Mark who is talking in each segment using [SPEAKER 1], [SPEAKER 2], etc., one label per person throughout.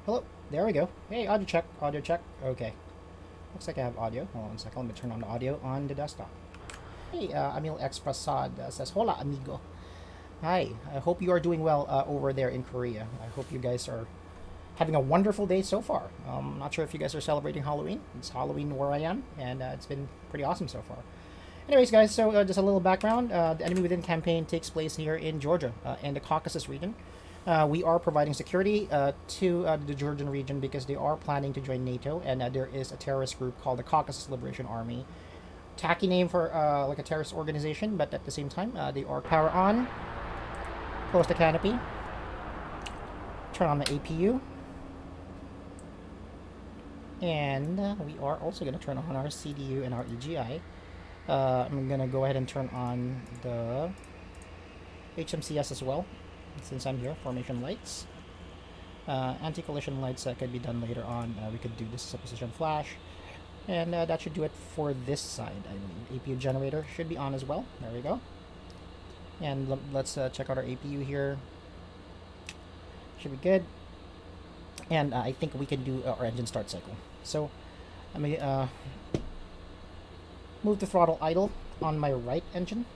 [SPEAKER 1] Hello. There we go. Hey, audio check. Audio check. Okay. Looks like I have audio. Hold on a second. Let me turn on the audio on the desktop. Hey, Emil X Prasad says, Hola, amigo. Hi. I hope you are doing well over there in Korea. I hope you guys are having a wonderful day so far. Not sure if you guys are celebrating Halloween. It's Halloween where I am, and it's been pretty awesome so far. Anyways, guys, so just a little background. The Enemy Within campaign takes place here in Georgia, in the Caucasus region. We are providing security to the Georgian region because they are planning to join NATO, and there is a terrorist group called the Caucasus Liberation Army. Tacky name for like a terrorist organization, but at the same time, they are power on. Close the canopy. Turn on the APU. And we are also going to turn on our CDU and our EGI. I'm going to go ahead and turn on the HMCS as well, since I'm here. Formation lights. Anti-collision lights could be done later on. We could do this as a position flash. And that should do it for this side, I believe. APU generator should be on as well. There we go. And let's check out our APU here. Should be good. And I think we can do our engine start cycle. So let me move the throttle idle on my right engine.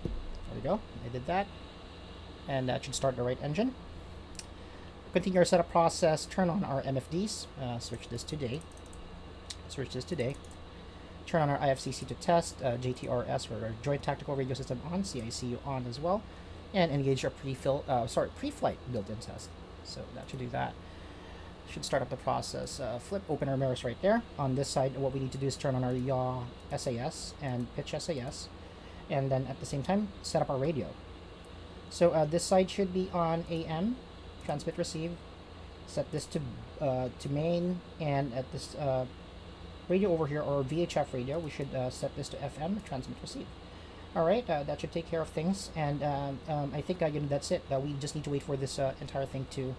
[SPEAKER 1] There we go. I did that. And that should start the right engine. Continue our setup process. Turn on our MFDs. Switch this to day. Turn on our IFCC to test. JTRS for our Joint Tactical Radio System on. CICU on as well. And engage our pre-flight built-in test. So that should do that. Should start up the process. Flip open our mirrors right there. On this side, what we need to do is turn on our yaw SAS and pitch SAS. And then at the same time, set up our radio. So this side should be on AM, transmit receive. Set this to main, and at this radio over here, or VHF radio, we should set this to FM, transmit receive. Alright, that should take care of things, and I think that's it. We just need to wait for this entire thing to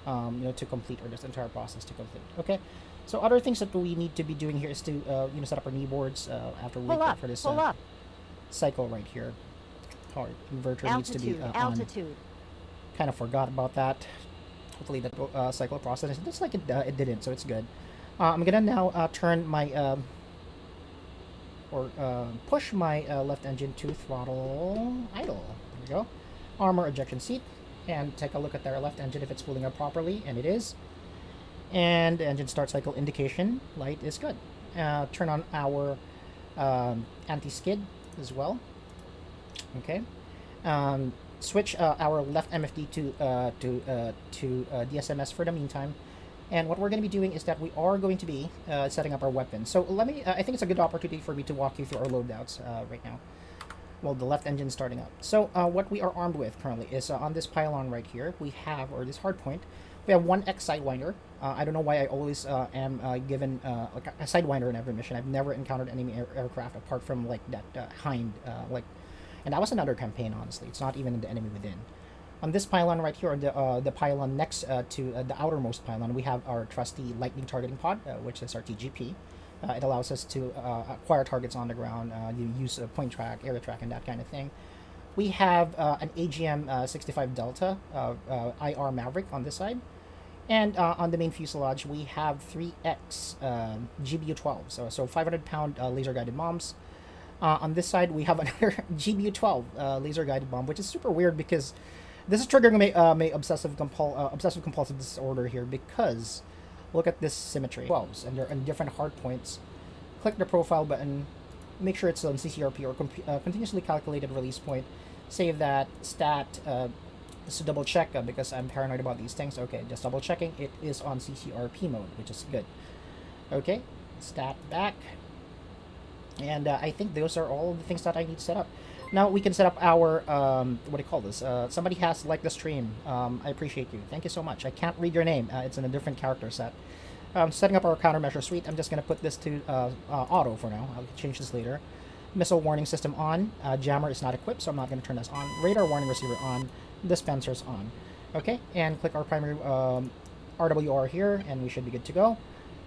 [SPEAKER 1] to complete, or this entire process to complete. Okay, so other things that we need to be doing here is to set up our kneeboards after we wait for this cycle right here. Our inverter needs to be on. Kind of forgot about that. Hopefully that cycle process. It looks like it didn't, so it's good. I'm gonna now turn my push my left engine to throttle idle. There we go. Armor ejection seat, and take a look at our left engine if it's spooling up properly, and it is. And the engine start cycle indication light is good. Turn on our anti-skid as well. Okay. Switch our left MFD to DSMS for the meantime. And what we're going to be doing is that we are going to be setting up our weapons. So let me, I think it's a good opportunity for me to walk you through our loadouts right now. Well, the left engine is starting up. So what we are armed with currently is on this pylon right here, we have, or this hardpoint, we have one X Sidewinder. I don't know why I always am given like a Sidewinder in every mission. I've never encountered any aircraft apart from like that Hind, and that was another campaign, honestly. It's not even in the Enemy Within. On this pylon right here, on the pylon next to the outermost pylon, we have our trusty lightning targeting pod, which is our TGP. It allows us to acquire targets on the ground, use point track, area track, and that kind of thing. We have an AGM 65 Delta IR Maverick on this side. And on the main fuselage, we have 3X GBU-12, so 500-pound laser-guided bombs. On this side, we have another GBU-12 laser-guided bomb, which is super weird because this is triggering my obsessive compulsive disorder here, because look at this symmetry. 12s, and they're on different hard points. Click the profile button, make sure it's on CCRP or continuously calculated release point. Save that stat. Just to double check because I'm paranoid about these things. Okay, just double checking. It is on CCRP mode, which is good. Okay, stat back. And I think those are all the things that I need to set up. Now we can set up our, what do you call this? Somebody has liked the stream. I appreciate you. Thank you so much. I can't read your name. It's in a different character set. Setting up our countermeasure suite. I'm just going to put this to auto for now. I'll change this later. Missile warning system on. Jammer is not equipped, so I'm not going to turn this on. Radar warning receiver on. Dispensers on. Okay, and click our primary RWR here, and we should be good to go.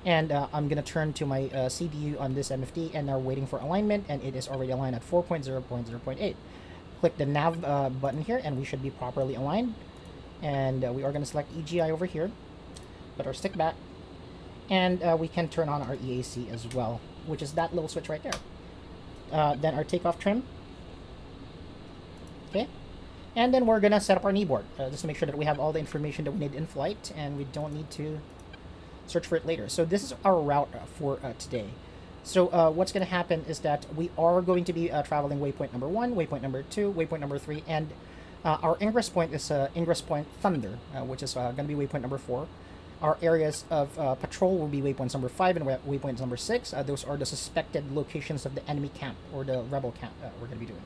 [SPEAKER 1] And I'm going to turn to my CDU on this MFD, and now waiting for alignment, and it is already aligned at 4.0.0.8. Click the nav button here, and we should be properly aligned. And we are going to select EGI over here. put our stick back, and we can turn on our EAC as well, which is that little switch right there. Then our takeoff trim. Okay, and then we're gonna set up our kneeboard just to make sure that we have all the information that we need in flight, and we don't need to search for it later. So this is our route for today. So what's going to happen is that we are going to be traveling waypoint number 1, waypoint number 2, waypoint number 3, and our ingress point is ingress point Thunder, which is going to be waypoint number 4. Our areas of patrol will be waypoints number 5 and waypoints number 6. Those are the suspected locations of the enemy camp or the rebel camp we're going to be doing.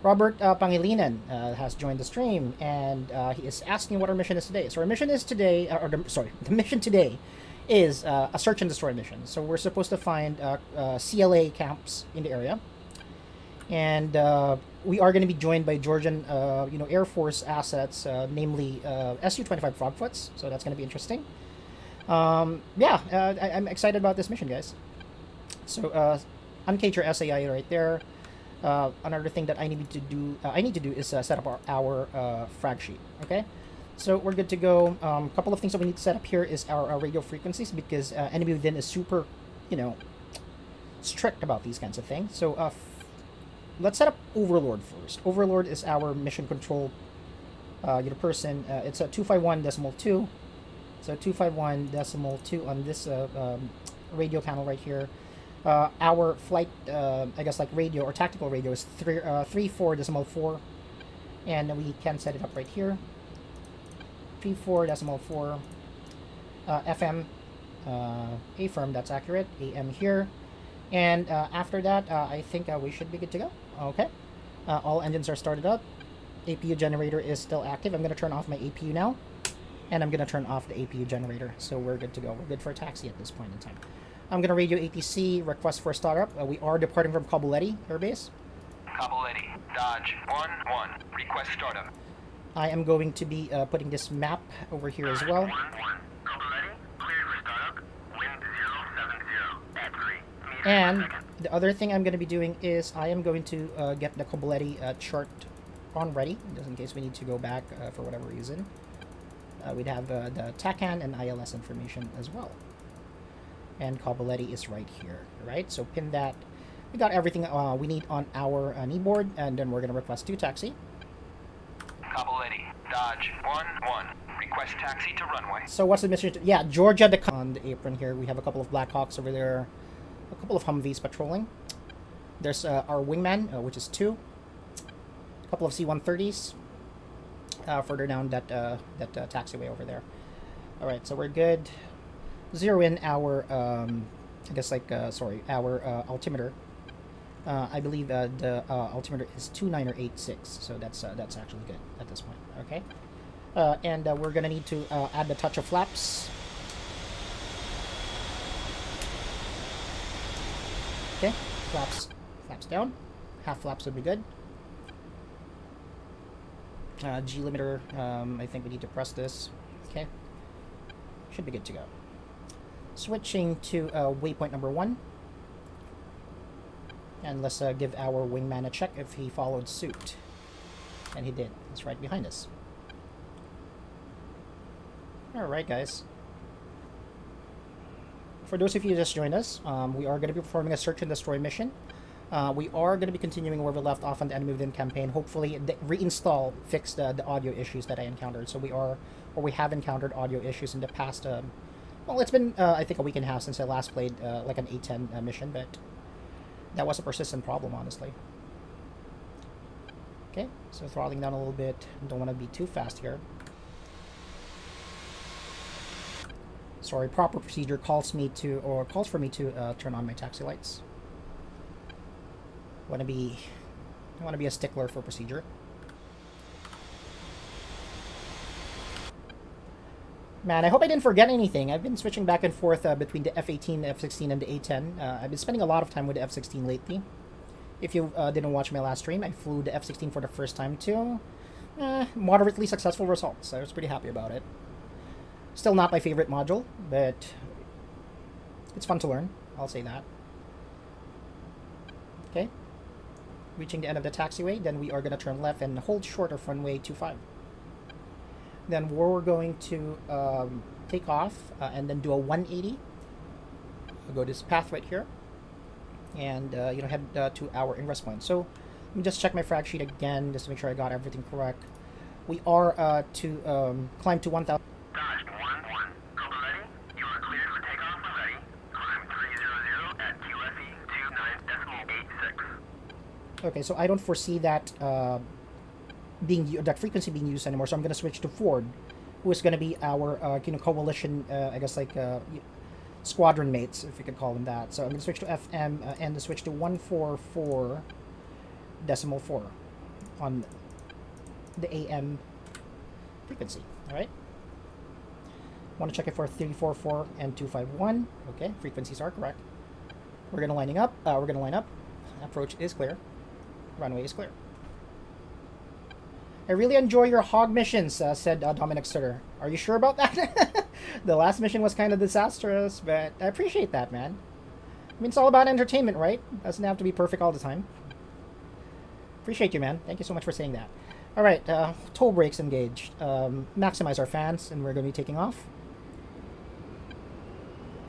[SPEAKER 1] Robert Pangilinan has joined the stream, and he is asking what our mission is today. So our mission is today, the mission today is a search and destroy mission. So we're supposed to find CLA camps in the area, and we are going to be joined by Georgian, Air Force assets, namely Su-25 Frogfoots. So that's going to be interesting. I'm excited about this mission, guys. So uncage your SAI right there. Another thing that I need to do is set up our frag sheet. Okay. So we're good to go. A couple of things that we need to set up here is our radio frequencies, because enemy within is super, strict about these kinds of things. So let's set up Overlord first. Overlord is our mission control, person. It's a 251.2. So 251.2 on this radio panel right here. Our flight, radio or tactical radio is 34.4, and we can set it up right here. 34.4 FM, affirm, that's accurate. AM here, and after that, I think we should be good to go. Okay, all engines are started up. APU generator is still active. I'm going to turn off my APU now, and I'm going to turn off the APU generator. So we're good to go. We're good for a taxi at this point in time. I'm going to radio ATC, request for startup. We are departing from Kabuletti Air Base.
[SPEAKER 2] Kabuletti, Dodge 1-1, request startup.
[SPEAKER 1] I am going to be putting this map over here as well. And the other thing I'm going to be doing is I am going to get the Kabuletti chart on ready, just in case we need to go back for whatever reason. We'd have the TACAN and ILS information as well. And Kabuletti is right here, right? So pin that. We got everything we need on our kneeboard, and then we're going to request 2 taxi.
[SPEAKER 2] Kabuletti, Dodge 1-1, request taxi to runway.
[SPEAKER 1] So what's the mission? Yeah, Georgia on the apron here. We have a couple of Blackhawks over there, a couple of Humvees patrolling. There's our wingman, which is 2. A couple of C-130s further down that taxiway over there. All right, so we're good. Zero in our our altimeter. I believe the altimeter is 2986, so that's actually good at this point. Okay, and we're gonna need to add the touch of flaps. Okay, flaps down. Half flaps would be good. G limiter. I think we need to press this. Okay, should be good to go. Switching to waypoint number 1. And let's give our wingman a check if he followed suit. And he did. He's right behind us. Alright, guys. For those of you who just joined us, we are going to be performing a search and destroy mission. We are going to be continuing where we left off on the enemy within campaign. Hopefully, the reinstall fixed the audio issues that I encountered. So we have encountered audio issues in the past. Well, it's been, I think, a week and a half since I last played like an A-10 mission, but that was a persistent problem, honestly. Okay, so throttling down a little bit. Don't want to be too fast here. Sorry, proper procedure calls for me to turn on my taxi lights. I want to be a stickler for procedure. Man, I hope I didn't forget anything. I've been switching back and forth between the F-18, F-16, and the A-10. I've been spending a lot of time with the F-16 lately. If you didn't watch my last stream, I flew the F-16 for the first time too. Moderately successful results. I was pretty happy about it. Still not my favorite module, but it's fun to learn. I'll say that. Okay. Reaching the end of the taxiway, then we are going to turn left and hold short of runway 25. Then we're going to take off and then do a 180. We'll go this path right here, and head to our ingress point. So let me just check my frag sheet again, just to make sure I got everything correct. We are to climb to 1,000.
[SPEAKER 2] Dodge 1-1. Cobra ready. You are cleared for takeoff when ready. Climb 300 at QFE 29.86.
[SPEAKER 1] Okay, so I don't foresee that that frequency being used anymore. So I'm going to switch to Ford, who is going to be our coalition, I guess like squadron mates, if you could call them that. So I'm going to switch to FM and to switch to 144.4 on the AM frequency. All right. Want to check it for 344 and 251. Okay, frequencies are correct. We're going to line up. Approach is clear. Runway is clear. I really enjoy your hog missions, said Dominic Sutter. Are you sure about that? The last mission was kind of disastrous, but I appreciate that, man. I mean, it's all about entertainment, right? Doesn't have to be perfect all the time. Appreciate you, man. Thank you so much for saying that. All right, toll brakes engaged. Maximize our fans, and we're going to be taking off.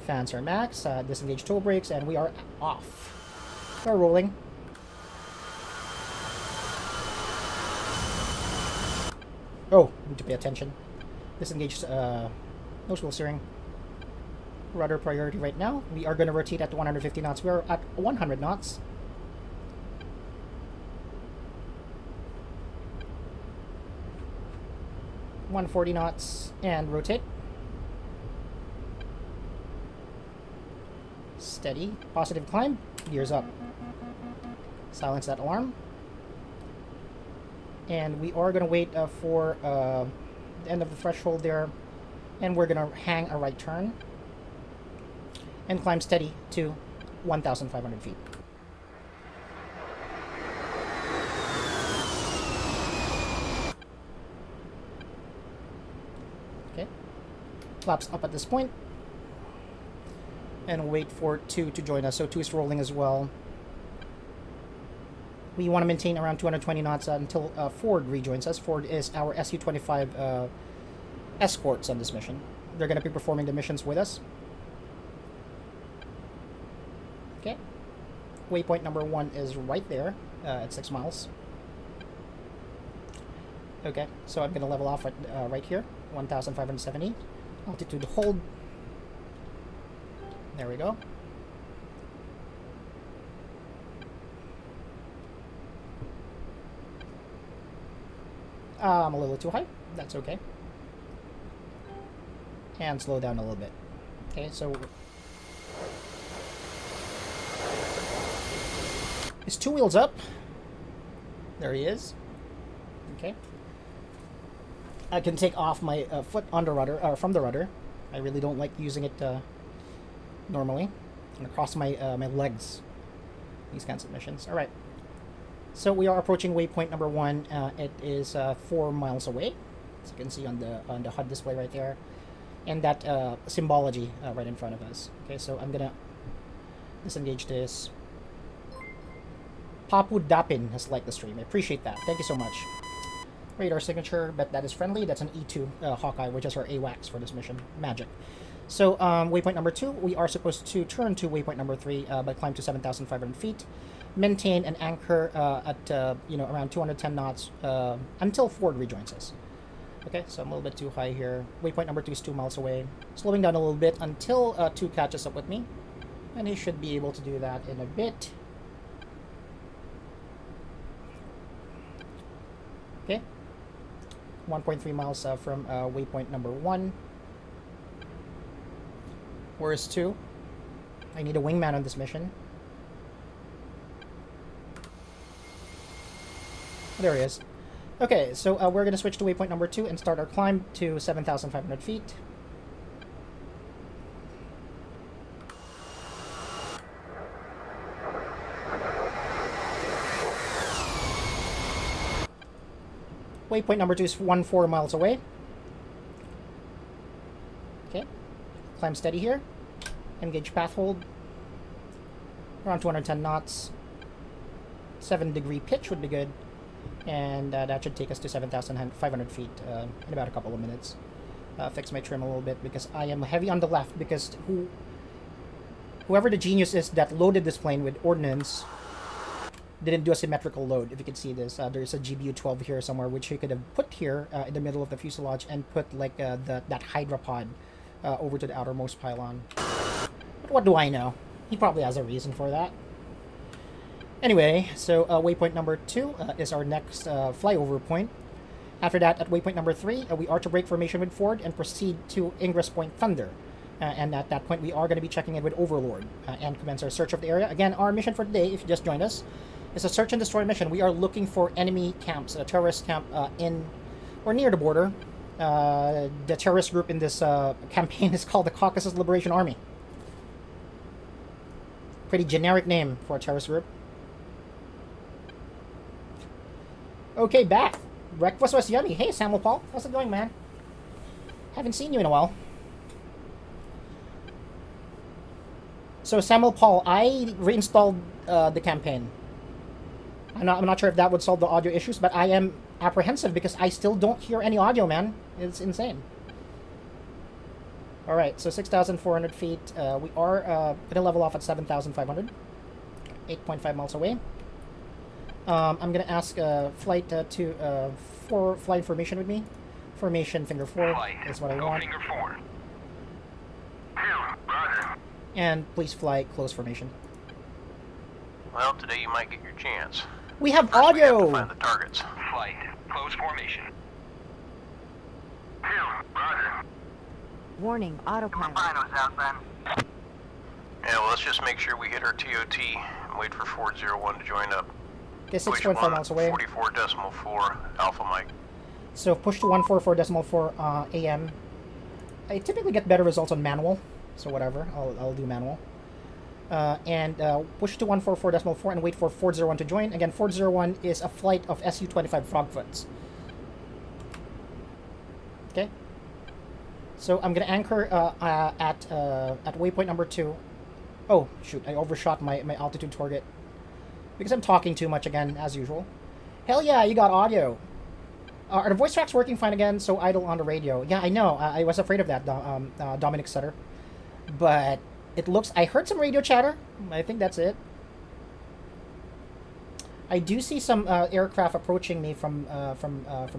[SPEAKER 1] Fans are max. Disengage toll brakes, and we are off. We're rolling. Oh, need to pay attention. Disengage nose wheel steering. Rudder priority right now. We are going to rotate at 150 knots. We are at 100 knots. .140 knots and rotate. Steady. Positive climb. Gears up. Silence that alarm. And we are going to wait for the end of the threshold there, and we're going to hang a right turn and climb steady to 1,500 feet. Okay, flaps up at this point, and wait for 2 to join us. So 2 is rolling as well. We want to maintain around 220 knots until Ford rejoins us. Ford is our Su-25 escorts on this mission. They're going to be performing the missions with us. Okay. Waypoint number 1 is right there at 6 miles. Okay, so I'm going to level off right here, 1,570. Altitude hold. There we go. I'm a little too high. That's okay. And slow down a little bit. Okay, so his 2 wheels up. There he is. Okay. I can take off my foot on the rudder, from the rudder. I really don't like using it normally. And across my my legs. These kinds of missions. All right. So we are approaching waypoint number 1. It is 4 miles away, as you can see on the HUD display right there, and that symbology right in front of us. Okay, so I'm gonna disengage this. Papu Dapin has liked the stream. I appreciate that. Thank you so much. Radar signature, but that is friendly. That's an E2 Hawkeye, which is our AWACS for this mission. Magic. So waypoint number 2, we are supposed to turn to waypoint number 3, but climb to 7,500 feet. Maintain an anchor at around 210 knots until Ford rejoins us. Okay, so I'm a little bit too high here. Waypoint number 2 is 2 miles away. Slowing down a little bit until 2 catches up with me, and he should be able to do that in a bit. Okay, 1.3 miles from waypoint number 1. Where is 2? I need a wingman on this mission. There he is. Okay, so we're going to switch to waypoint number 2 and start our climb to 7,500 feet. Waypoint number 2 is 14 miles away. Okay, climb steady here. Engage path hold. Around 210 knots. 7-degree pitch would be good. And that should take us to 7,500 feet in about a couple of minutes. Fix my trim a little bit because I am heavy on the left because whoever the genius is that loaded this plane with ordnance didn't do a symmetrical load. If you can see this, there's a GBU 12 here somewhere which he could have put here in the middle of the fuselage and put like that Hydra pod over to the outermost pylon. But what do I know? He probably has a reason for that. Anyway, so waypoint number 2 is our next flyover point. After that, at waypoint number 3, we are to break formation with Ford and proceed to Ingress Point Thunder. And at that point, we are going to be checking in with Overlord and commence our search of the area. Again, our mission for today, if you just joined us, is a search and destroy mission. We are looking for enemy camps, a terrorist camp in or near the border. The terrorist group in this campaign is called the Caucasus Liberation Army. Pretty generic name for a terrorist group. Okay, back. Breakfast was yummy. Hey, Samuel Paul. How's it going, man? Haven't seen you in a while. So, Samuel Paul, I reinstalled the campaign. I'm not sure if that would solve the audio issues, but I am apprehensive because I still don't hear any audio, man. It's insane. Alright, so 6,400 feet. We are going to level off at 7,500. 8.5 miles away. I'm going to ask Flight to fly information with me. Formation finger 4 is what I want.
[SPEAKER 2] Finger 4. 2, Rudder.
[SPEAKER 1] And please fly close formation.
[SPEAKER 3] Well, today you might get your chance.
[SPEAKER 1] We have
[SPEAKER 3] First,
[SPEAKER 1] audio!
[SPEAKER 3] we have to find the targets.
[SPEAKER 2] Flight, close formation. 2, Rudder.
[SPEAKER 4] Warning, autopilot.
[SPEAKER 2] Rhinos out then.
[SPEAKER 3] Yeah, well, let's just make sure we hit our TOT and wait for 401 to join up.
[SPEAKER 1] Okay, 6.5 miles away.
[SPEAKER 3] 44.4 Alpha Mike.
[SPEAKER 1] So push to 144.4 AM. I typically get better results on manual, so whatever, I'll do manual. And push to 144.4 and wait for 401 to join. Again, 401 is a flight of Su-25 Frogfoots. Okay. So I'm gonna anchor at waypoint number 2. Oh shoot! I overshot my altitude target because I'm talking too much again, as usual. Hell yeah, you got audio. Are the voice tracks working fine again? So idle on the radio. Yeah, I know. I was afraid of that, Dominic Sutter. But it looks... I heard some radio chatter. I think that's it. I do see some aircraft approaching me from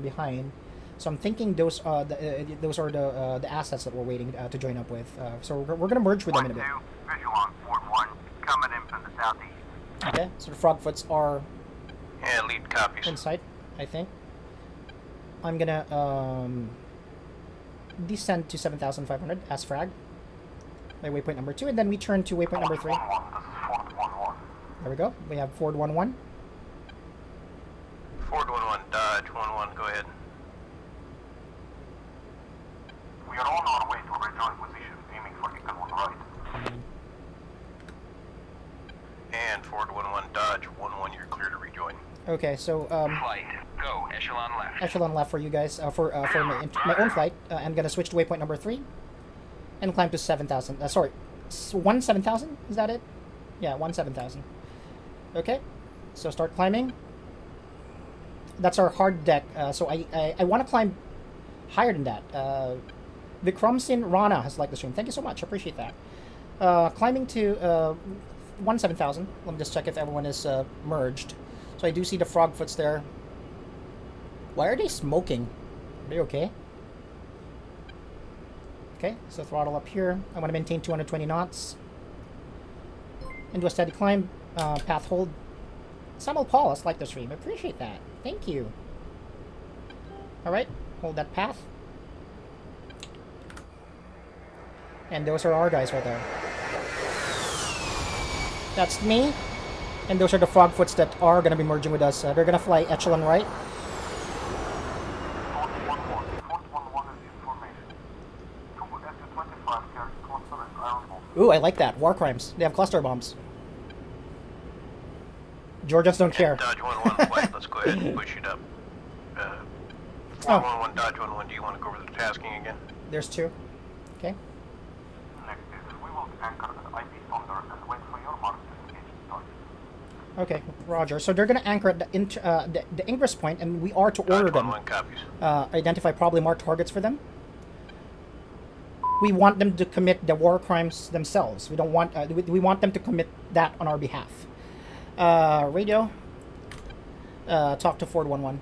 [SPEAKER 1] behind. So I'm thinking those are the assets that we're waiting to join up with. So we're going to merge with them in a bit.
[SPEAKER 2] 1-2, visual on Ford 1, coming in from the southeast.
[SPEAKER 1] Okay, so the Frogfoots are
[SPEAKER 3] Yeah, lead copies.
[SPEAKER 1] in sight, I think. I'm gonna descend to 7,500 as frag by waypoint number 2, and then we turn to waypoint number 3.
[SPEAKER 2] This is Ford 1-1.
[SPEAKER 1] There we go. We have Ford 1-1.
[SPEAKER 3] Ford 11, Dodge 11, go ahead.
[SPEAKER 2] We are on our way to a rejoin position, aiming for Eagle 1 right.
[SPEAKER 3] And Ford 11, Dodge 11, you're clear to rejoin.
[SPEAKER 1] Okay, so
[SPEAKER 2] Flight, go, echelon left.
[SPEAKER 1] echelon left for you guys for my own flight. I'm gonna switch to waypoint number 3 and climb to 7,000. Sorry, 7,000. Is that it? Yeah, 7,000. Okay, so start climbing. That's our hard deck. So I want to climb higher than that. Vikramsin Rana has liked the stream. Thank you so much. Appreciate that. Climbing to 7,000. Let me just check if everyone is merged. So I do see the Frogfoots there. Why are they smoking? Are they okay? Okay, so throttle up here. I want to maintain 220 knots. And do a steady climb. Path hold. Samuel Paul has liked the stream. I appreciate that. Thank you. Alright, hold that path. And those are our guys right there. That's me. And those are the Frogfoots that are going to be merging with us. They're going to fly echelon right.
[SPEAKER 2] Ford 1-1. Ford 1-1 is in formation. 2 Su-25 carry cluster and Ironfall.
[SPEAKER 1] Ooh, I like that. War crimes. They have cluster bombs. Georgians don't care.
[SPEAKER 3] Dodge 11 flight, let's go ahead and push it up. Ford 11, Dodge 11, do you want to go over the tasking again?
[SPEAKER 1] There's 2. Okay.
[SPEAKER 2] Next is, we will anchor at IP Thunder and wait for your mark to engage the target.
[SPEAKER 1] Okay, roger. So they're going to anchor at the ingress point, and we are to order
[SPEAKER 3] Dodge
[SPEAKER 1] them.
[SPEAKER 3] 1-1 copies.
[SPEAKER 1] Identify probably marked targets for them. We want them to commit the war crimes themselves. We don't want. We want them to commit that on our behalf. Radio. Talk to Ford 1-1.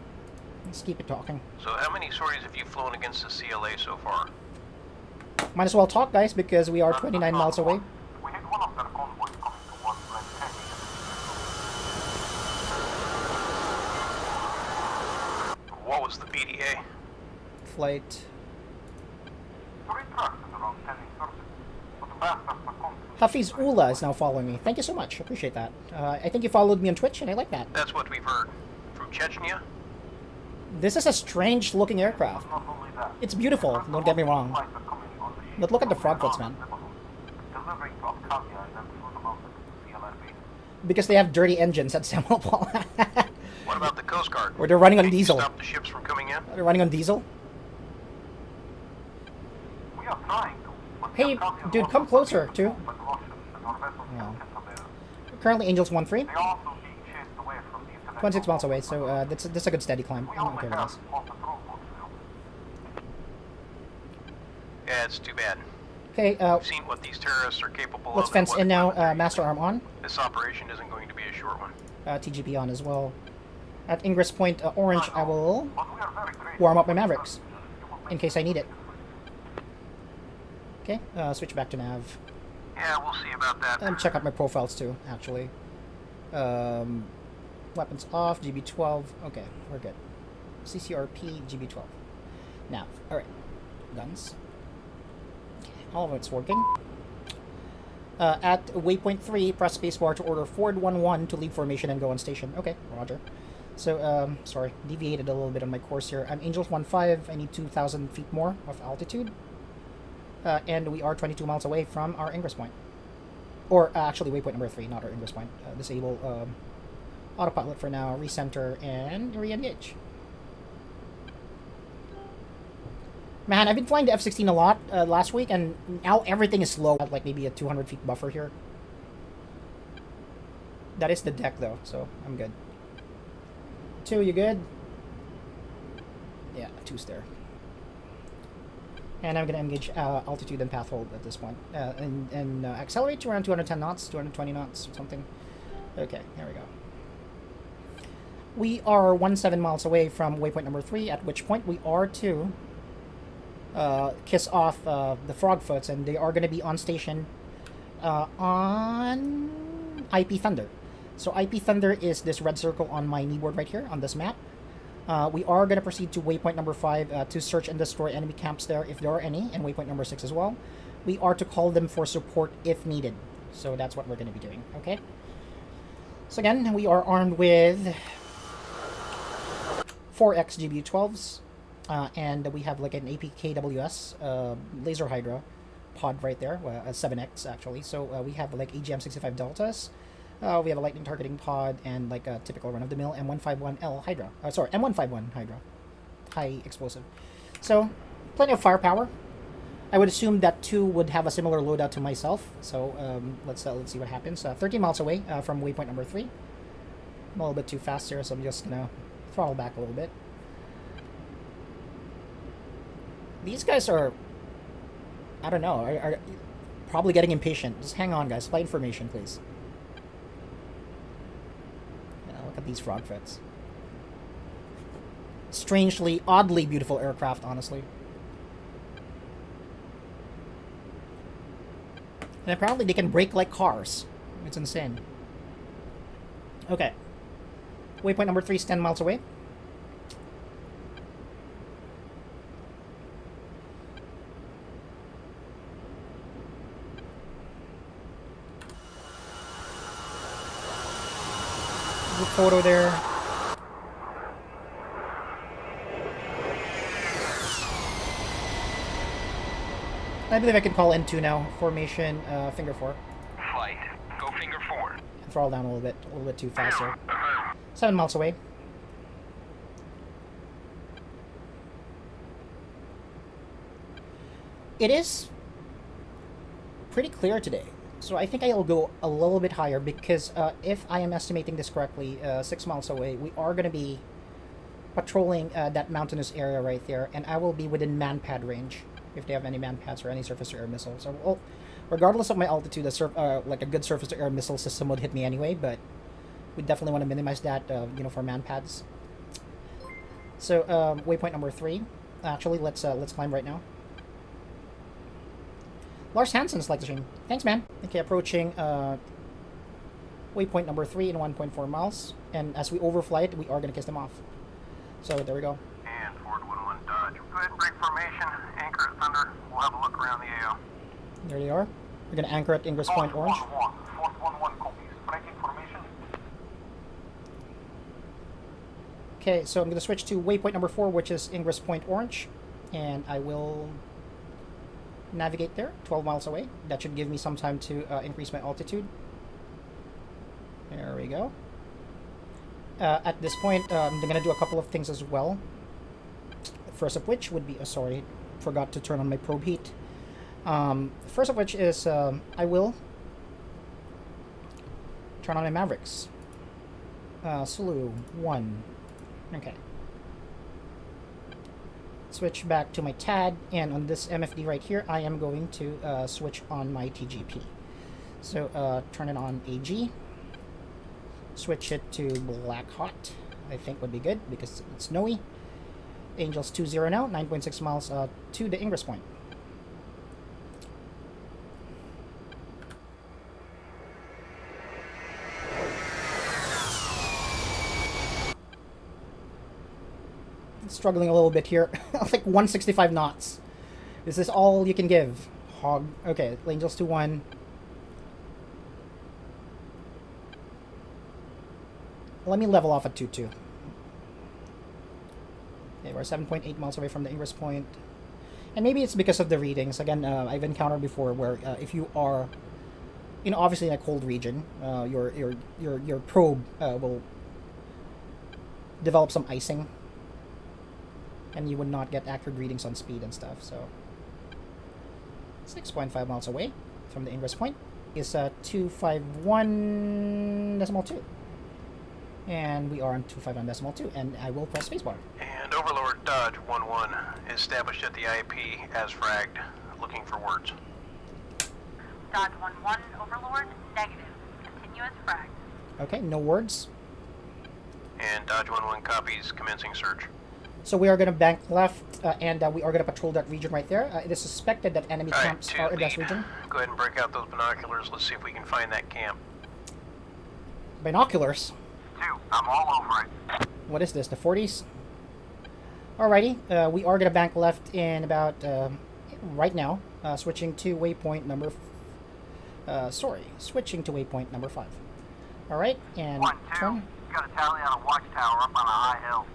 [SPEAKER 1] Let's keep it talking.
[SPEAKER 3] So how many sorties have you flown against the CLA so far?
[SPEAKER 1] Might as well talk, guys, because we are 29 miles away.
[SPEAKER 2] We hit one of their convoys coming towards Lake Heavy.
[SPEAKER 3] What was the PDA?
[SPEAKER 1] Flight.
[SPEAKER 2] 3 trucks and around 10 insurgents. But the bastards are constantly...
[SPEAKER 1] Hafiz Ula is now following me. Thank you so much. Appreciate that. I think you followed me on Twitch, and I like that.
[SPEAKER 3] That's what we've heard. From Chechnya?
[SPEAKER 1] This is a strange-looking aircraft.
[SPEAKER 2] Not only that.
[SPEAKER 1] It's beautiful, don't get me wrong.
[SPEAKER 2] Flights are coming on the ship
[SPEAKER 1] But look at the
[SPEAKER 2] from
[SPEAKER 1] frog foots,
[SPEAKER 2] Iran
[SPEAKER 1] man.
[SPEAKER 2] and Lebanon, delivering to Abkhazia and then through the mountains to CLRB.
[SPEAKER 1] Because they have dirty engines at Hamerfall.
[SPEAKER 3] What about the Coast Guard?
[SPEAKER 1] Or they're running on
[SPEAKER 3] Can you
[SPEAKER 1] diesel.
[SPEAKER 3] stop the ships from coming in?
[SPEAKER 1] They're running on diesel.
[SPEAKER 2] We are trying to. But
[SPEAKER 1] Hey,
[SPEAKER 2] the Abkhazians
[SPEAKER 1] dude,
[SPEAKER 2] also
[SPEAKER 1] come closer,
[SPEAKER 2] continue
[SPEAKER 1] too.
[SPEAKER 2] to move by Russians and our vessels
[SPEAKER 1] Yeah.
[SPEAKER 2] still can surveil.
[SPEAKER 1] Currently Angels 1-3.
[SPEAKER 2] They are also being chased away from the international
[SPEAKER 1] 26 miles away,
[SPEAKER 2] waters
[SPEAKER 1] so
[SPEAKER 2] by
[SPEAKER 1] that's a good steady climb.
[SPEAKER 2] We
[SPEAKER 1] I'm
[SPEAKER 2] only
[SPEAKER 1] okay with
[SPEAKER 2] have
[SPEAKER 1] this.
[SPEAKER 2] spotted rowboats now.
[SPEAKER 3] Yeah, it's too bad.
[SPEAKER 1] Okay,
[SPEAKER 3] We've seen what these terrorists are capable
[SPEAKER 1] let's
[SPEAKER 3] of.
[SPEAKER 1] fence
[SPEAKER 3] and
[SPEAKER 1] in now.
[SPEAKER 3] what-
[SPEAKER 1] Master Arm on.
[SPEAKER 3] This operation isn't going to be a short one.
[SPEAKER 1] TGP on as well. At Ingress Point Orange, I will
[SPEAKER 2] But we are very grateful
[SPEAKER 1] warm up my
[SPEAKER 2] for your
[SPEAKER 1] Mavericks
[SPEAKER 2] services. You will make
[SPEAKER 1] in case I need it.
[SPEAKER 2] this
[SPEAKER 1] Okay, switch back to nav.
[SPEAKER 3] Yeah, we'll see about that.
[SPEAKER 1] Check out my profiles too, actually. Weapons off, GB12. Okay, we're good. CCRP, GB12. Nav. Alright. Guns. Okay, all of it's working. At waypoint 3, press spacebar to order Ford 1-1 to leave formation and go on station. Okay, roger. So, sorry, deviated a little bit on my course here. I'm Angels 1-5. I need 2,000 feet more of altitude. And we are 22 miles away from our ingress point. Or, actually, waypoint number 3, not our ingress point. Disable autopilot for now, recenter, and re-engage. Man, I've been flying the F16 a lot last week, and now everything is slow. Like maybe a 200 feet buffer here. That is the deck, though, so I'm good. 2, you good? Yeah, 2's there. And I'm going to engage altitude and path hold at this point. And accelerate to around 210 knots, 220 knots, or something. Okay, there we go. We are 17 miles away from waypoint number 3, at which point we are to kiss off the Frogfoots, and they are going to be on station on IP Thunder. So IP Thunder is this red circle on my kneeboard right here on this map. We are going to proceed to waypoint number 5 to search and destroy enemy camps there if there are any, and waypoint number 6 as well. We are to call them for support if needed. So that's what we're going to be doing, okay? So again, we are armed with 4X GBU-12s, and we have like an APKWS laser Hydra pod right there, a 7X actually. So we have like AGM-65 Deltas. We have a lightning targeting pod and like a typical run-of-the-mill M151L Hydra. Sorry, M151 Hydra. High explosive. So, plenty of firepower. I would assume that 2 would have a similar loadout to myself. So, let's see what happens. 13 miles away from waypoint number 3. I'm a little bit too fast here, so I'm just gonna throttle back a little bit. These guys are, I don't know, are probably getting impatient. Just hang on, guys. Flight information, please. Look at these Frogfoots. Strangely, oddly beautiful aircraft, honestly. And apparently they can brake like cars. It's insane. Okay. Waypoint number 3 is 10 miles away. Good photo there. I believe I can call N2 now. Formation, finger 4.
[SPEAKER 2] Flight. Go finger 4.
[SPEAKER 1] Throttle down a little bit too fast there. 7 miles away. It is pretty clear today. So I think I'll go a little bit higher because if I am estimating this correctly, 6 miles away, we are going to be patrolling that mountainous area right there, and I will be within man-pad range if they have any man-pads or any surface-to-air missiles. So, well, regardless of my altitude, like a good surface-to-air missile system would hit me anyway, but we definitely want to minimize that, for man-pads. So, waypoint number 3. Actually, let's climb right now. Lars Hansen's like the stream. Thanks, man. Okay, approaching waypoint number 3 in 1.4 miles. And as we overfly it, we are going to kiss them off. So, there we go.
[SPEAKER 3] And Ford 11 Dodge. Go ahead and break formation. Anchor at Thunder. We'll have a look around the AO.
[SPEAKER 1] There they are. We're going to anchor at Ingress Point Orange.
[SPEAKER 3] Ford 11 copies. Breaking formation.
[SPEAKER 1] Okay, so I'm going to switch to waypoint number 4, which is Ingress Point Orange. And I will navigate there, 12 miles away. That should give me some time to increase my altitude. There we go. At this point, I'm going to do a couple of things as well. First of which would be, sorry, forgot to turn on my probe heat. First of which is I will turn on my Mavericks. Sulu 1. Okay. Switch back to my TAD, and on this MFD right here, I am going to switch on my TGP. So turn it on AG. Switch it to Black Hot. I think would be good because it's snowy. Angels 20 now, 9.6 miles to the Ingress Point. Struggling a little bit here. Like 165 knots. Is this all you can give? Hog. Okay, Angels 2-1. Let me level off at 2-2. Okay, we're 7.8 miles away from the Ingress Point. And maybe it's because of the readings. Again, I've encountered before where if you are, obviously in a cold region, your probe will develop some icing. And you would not get accurate readings on speed and stuff, so 6.5 miles away from the Ingress Point is 251.2, and we are on 251.2, and I will press spacebar.
[SPEAKER 3] And Overlord Dodge 11 established at the IAP as fragged, looking for words.
[SPEAKER 5] Dodge 11, Overlord, negative, continuous frag.
[SPEAKER 1] Okay, no words.
[SPEAKER 3] And Dodge 11 copies, commencing search.
[SPEAKER 1] So we are going to bank left, and we are going to patrol that region right there. It is suspected that enemy camps are in that region.
[SPEAKER 3] Go ahead and break out those binoculars. Let's see if we can find that camp.
[SPEAKER 1] Binoculars?
[SPEAKER 2] 2, I'm all over it.
[SPEAKER 1] What is this, the 40s? Alrighty, we are going to bank left in about, right now, switching to waypoint number, switching to waypoint number 5. Alright, and
[SPEAKER 2] 1, 2,
[SPEAKER 1] turn.
[SPEAKER 2] got a tally on a watchtower up on a high hill.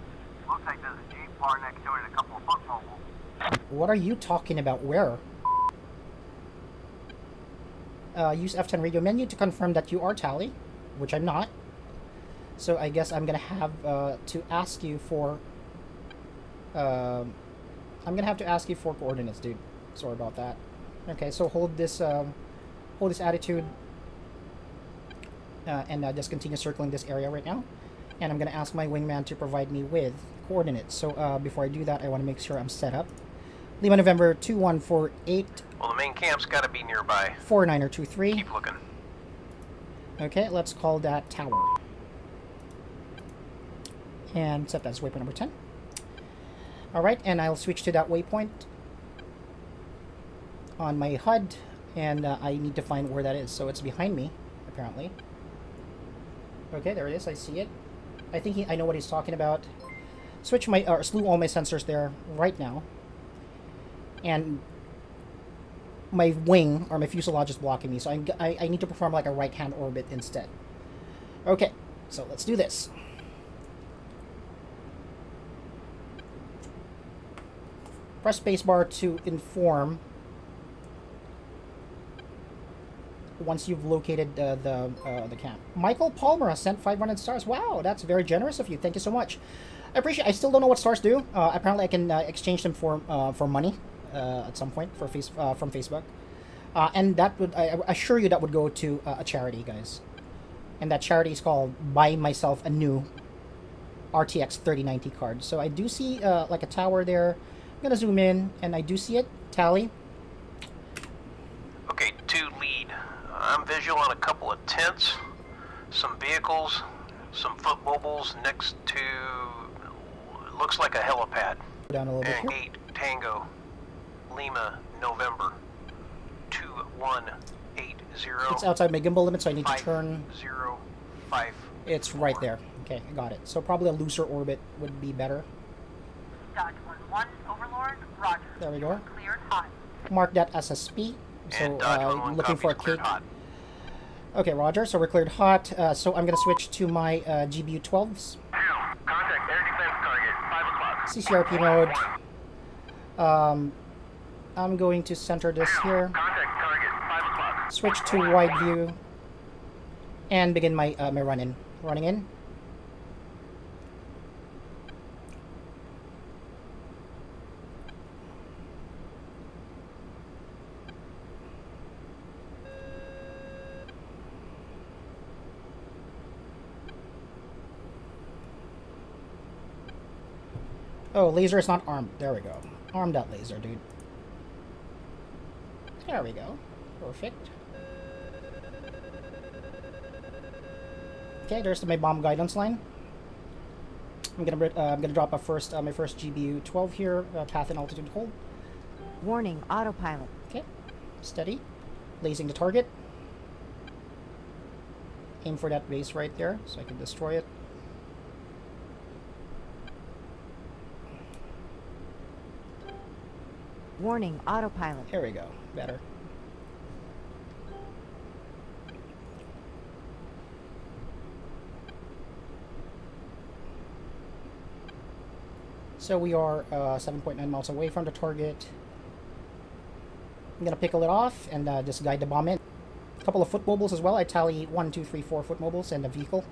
[SPEAKER 2] Looks like there's a Jeep parked next to it and a couple of foot mobiles.
[SPEAKER 1] What are you talking about? Where? Use F10 radio menu to confirm that you are tally, which I'm not. So I guess I'm gonna have to ask you for. I'm gonna have to ask you for coordinates, dude. Sorry about that. Okay, so hold this attitude, and just continue circling this area right now. And I'm gonna ask my wingman to provide me with coordinates. So before I do that, I want to make sure I'm set up. Lima November 2148.
[SPEAKER 3] Well, the main camp's got to be nearby.
[SPEAKER 1] 4923.
[SPEAKER 3] Keep looking.
[SPEAKER 1] Okay, let's call that tower. And set that as waypoint number 10. Alright, and I'll switch to that waypoint on my HUD, and I need to find where that is. So it's behind me, apparently. Okay, there it is. I see it. I think I know what he's talking about. Switch my, or slew all my sensors there right now. And my wing, or my fuselage is blocking me, so I need to perform like a right-hand orbit instead. Okay, so let's do this. Press spacebar to inform once you've located the camp. Michael Palmer has sent 500 stars. Wow, that's very generous of you. Thank you so much. I appreciate. I still don't know what stars do. Apparently, I can exchange them for money at some point from Facebook. And that would, I assure you, that would go to a charity, guys. And that charity is called Buy Myself a New RTX 3090 card. So I do see like a tower there. I'm gonna zoom in, and I do see it. Tally.
[SPEAKER 3] Okay, 2 lead. I'm visual on a couple of tents, some vehicles, some foot mobiles next to, looks like a helipad.
[SPEAKER 1] Go down a little bit
[SPEAKER 3] And
[SPEAKER 1] here.
[SPEAKER 3] 8 Tango Lima November 2180.
[SPEAKER 1] It's outside my gimbal limit, so I need to turn.
[SPEAKER 3] 5054.
[SPEAKER 1] It's right there. Okay, I got it. So probably a looser orbit would be better.
[SPEAKER 5] Dodge 1-1, Overlord, Roger.
[SPEAKER 1] There we go.
[SPEAKER 5] Cleared hot.
[SPEAKER 1] Mark that as a SP. So
[SPEAKER 3] And Dodge 11
[SPEAKER 1] looking for a
[SPEAKER 3] copies, cleared
[SPEAKER 1] cake.
[SPEAKER 3] hot.
[SPEAKER 1] Okay, Roger. So we're cleared hot. So I'm gonna switch to my GBU 12s.
[SPEAKER 2] Contact air defense target, 5 o'clock.
[SPEAKER 1] CCRP mode. I'm going to center this here.
[SPEAKER 2] Contact target, 5 o'clock.
[SPEAKER 1] Switch to wide view. And begin my my run in. Running in. Oh, laser is not armed. There we go. Arm that laser, dude. There we go. Perfect. Okay, there's my bomb guidance line. I'm gonna drop a first my first GBU 12 here. Path and altitude hold.
[SPEAKER 4] Warning, autopilot.
[SPEAKER 1] Okay, steady. Lasing the target. Aim for that base right there, so I can destroy it.
[SPEAKER 4] Warning, autopilot.
[SPEAKER 1] There we go. Better. So we are 7.9 miles away from the target. I'm gonna pickle it off and just guide the bomb in. A couple of foot mobiles as well. I tally 1, 2, 3, 4 foot mobiles and a vehicle.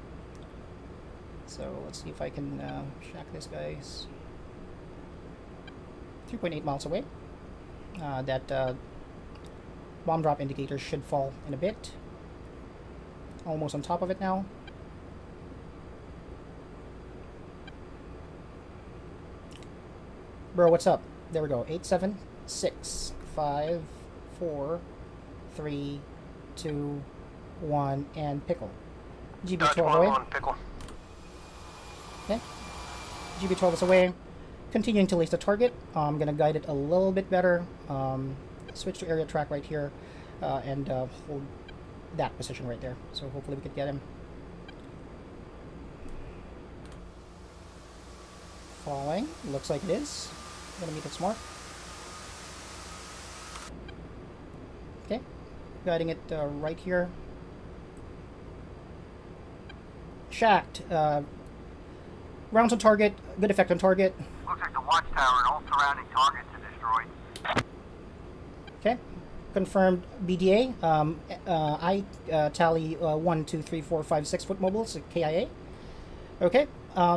[SPEAKER 1] So let's see if I can shack this guys. 3.8 miles away. That bomb drop indicator should fall in a bit. Almost on top of it now. Bro, what's up? There we go. 8, 7, 6, 5, 4, 3, 2, 1, and pickle.
[SPEAKER 3] Dodge
[SPEAKER 1] GB12 away.
[SPEAKER 3] 1-1 pickle.
[SPEAKER 1] Okay. GB12 is away. Continuing to lace the target. I'm going to guide it a little bit better. Switch to area track right here. And hold that position right there. So hopefully we could get him. Falling. Looks like it is. Gonna meet its mark. Okay. Guiding it right here. Shacked. Rounds on target. Good effect on target.
[SPEAKER 2] Looks like the watchtower and all surrounding targets are destroyed.
[SPEAKER 1] Okay. Confirmed BDA. I tally 1, 2, 3, 4, 5, 6 foot mobiles, KIA. Okay.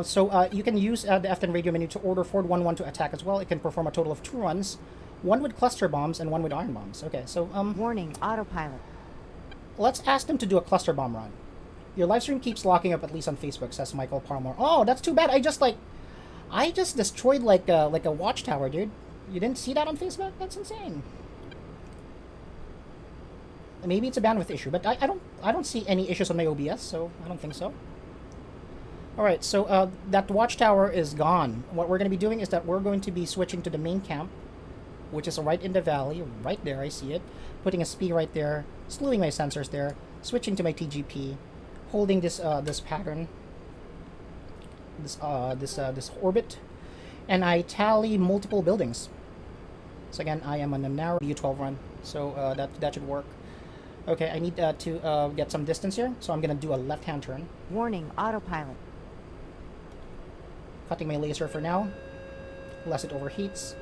[SPEAKER 1] So you can use the F10 radio menu to order Ford 1-1 to attack as well. It can perform a total of 2 runs, 1 with cluster bombs and 1 with iron bombs. Okay, so
[SPEAKER 4] Warning, autopilot.
[SPEAKER 1] let's ask them to do a cluster bomb run. Your live stream keeps locking up, at least on Facebook, says Michael Palmer. Oh, that's too bad. I just destroyed like a watchtower, dude. You didn't see that on Facebook? That's insane. Maybe it's a bandwidth issue, but I don't see any issues on my OBS, so I don't think so. Alright, so that watchtower is gone. What we're going to be doing is that we're going to be switching to the main camp, which is right in the valley, right there, I see it. Putting a SP right there, slewing my sensors there, switching to my TGP, holding this this pattern, this orbit, and I tally multiple buildings. So again, I am on a narrow U12 run, so that should work. Okay, I need to get some distance here, so I'm going to do a left-hand turn.
[SPEAKER 4] Warning, autopilot.
[SPEAKER 1] Cutting my laser for now, lest it overheats.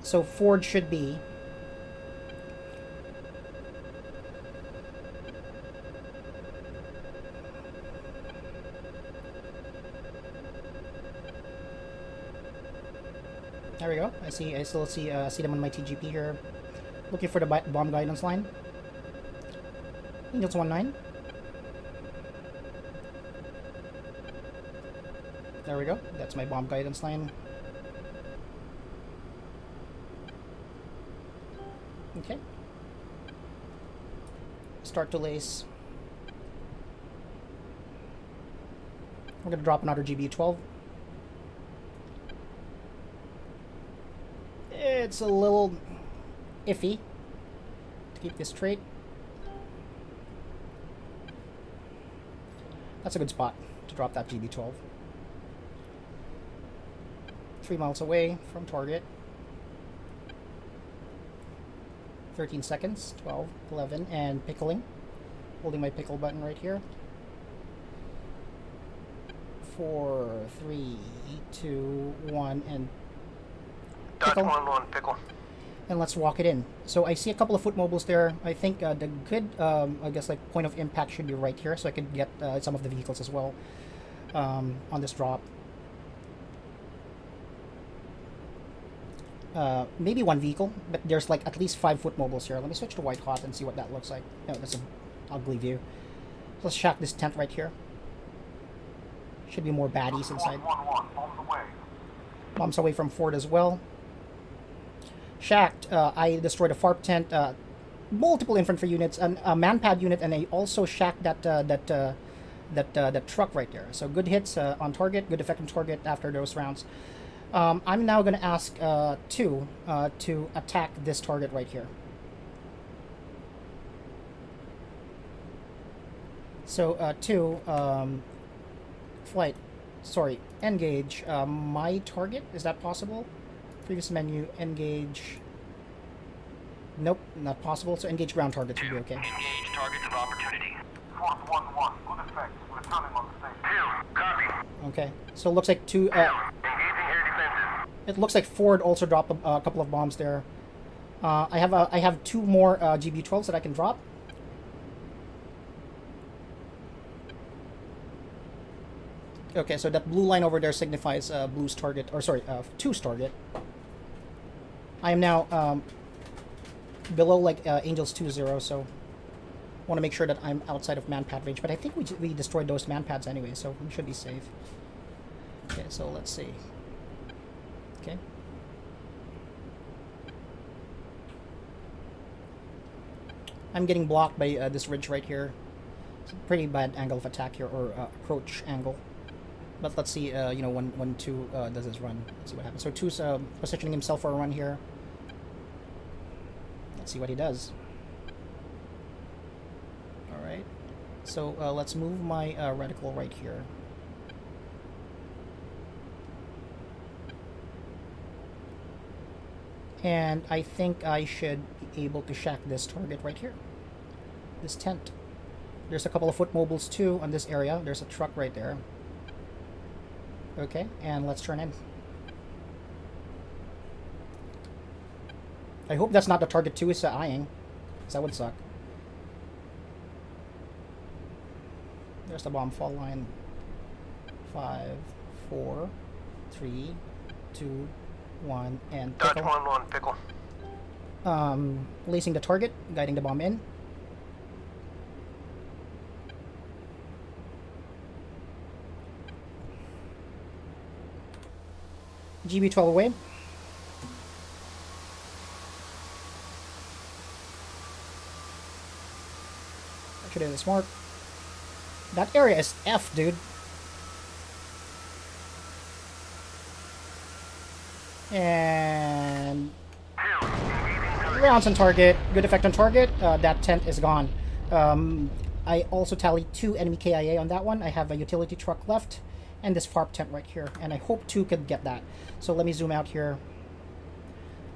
[SPEAKER 1] So Ford should be there we go. I still see them on my TGP here. Looking for the bomb guidance line. Angels 19. There we go. That's my bomb guidance line. Okay. Start to lace. We're going to drop another GB12. It's a little iffy to keep this straight. That's a good spot to drop that GB12. 3 miles away from target. 13 seconds, 12, 11, and pickling. Holding my pickle button right here. 4, 3, 2, 1, and
[SPEAKER 3] Dodge
[SPEAKER 1] pickle.
[SPEAKER 3] 1-1, pickle.
[SPEAKER 1] And let's walk it in. So I see a couple of foot mobiles there. I think the good, I guess, like point of impact should be right here, so I could get some of the vehicles as well on this drop. Maybe one vehicle, but there's like at least 5 foot mobiles here. Let me switch to white hot and see what that looks like. No, that's an ugly view. Let's shack this tent right here. Should be more baddies inside. Bombs away from Ford as well. Shacked, I destroyed a FARP tent, multiple infantry units, a manpad unit, and I also shacked that truck right there. So good hits on target, good effect on target after those rounds. I'm now going to ask 2 to attack this target right here. So 2, flight, sorry, engage my target. Is that possible? Previous menu, engage. Nope, not possible. So engage ground target should be okay.
[SPEAKER 2] Engage targets of opportunity.
[SPEAKER 6] Force 1-1, good effect. Returning on the station.
[SPEAKER 2] 2, copy.
[SPEAKER 1] Okay, so it looks like 2.
[SPEAKER 2] Engaging air defenses.
[SPEAKER 1] It looks like Ford also dropped a couple of bombs there. I have 2 more GB12s that I can drop. Okay, so that blue line over there signifies Blue's target, or sorry, 2's target. I am now below like Angels 2-0, so want to make sure that I'm outside of manpad range. But I think we destroyed those manpads anyway, so we should be safe. Okay, so let's see. Okay. I'm getting blocked by this ridge right here. It's a pretty bad angle of attack here, or approach angle. But let's see, you know, when 2 does his run. Let's see what happens. So 2's positioning himself for a run here. Let's see what he does. Alright. So let's move my reticle right here. And I think I should be able to shack this target right here. This tent. There's a couple of foot mobiles too on this area. There's a truck right there. Okay, and let's turn in. I hope that's not the target 2 is eyeing, because that would suck. There's the bomb fall line. 5, 4, 3, 2, 1, and
[SPEAKER 3] Dodge
[SPEAKER 1] pickle.
[SPEAKER 3] 1-1, pickle.
[SPEAKER 1] Lacing the target, guiding the bomb in. GB12 away. I should have this mark. That area is F, dude. And rounds on target. Good effect on target. That tent is gone. I also tallied 2 enemy KIA on that one. I have a utility truck left and this FARP tent right here, and I hope 2 could get that. So let me zoom out here.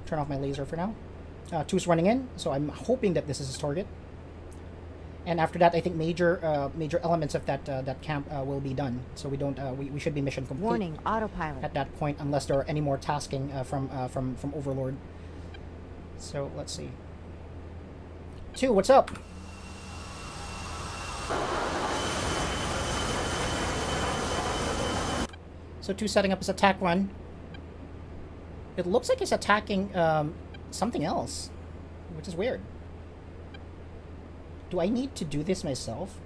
[SPEAKER 1] Turn off my laser for now. 2's running in, so I'm hoping that this is his target. And after that, I think major elements of that camp will be done. So we don't we should be mission complete.
[SPEAKER 4] Warning, autopilot.
[SPEAKER 1] At that point, unless there are any more tasking from Overlord. So let's see. 2, what's up? So 2 setting up his attack run. It looks like he's attacking something else. which is weird. Do I need to do this myself?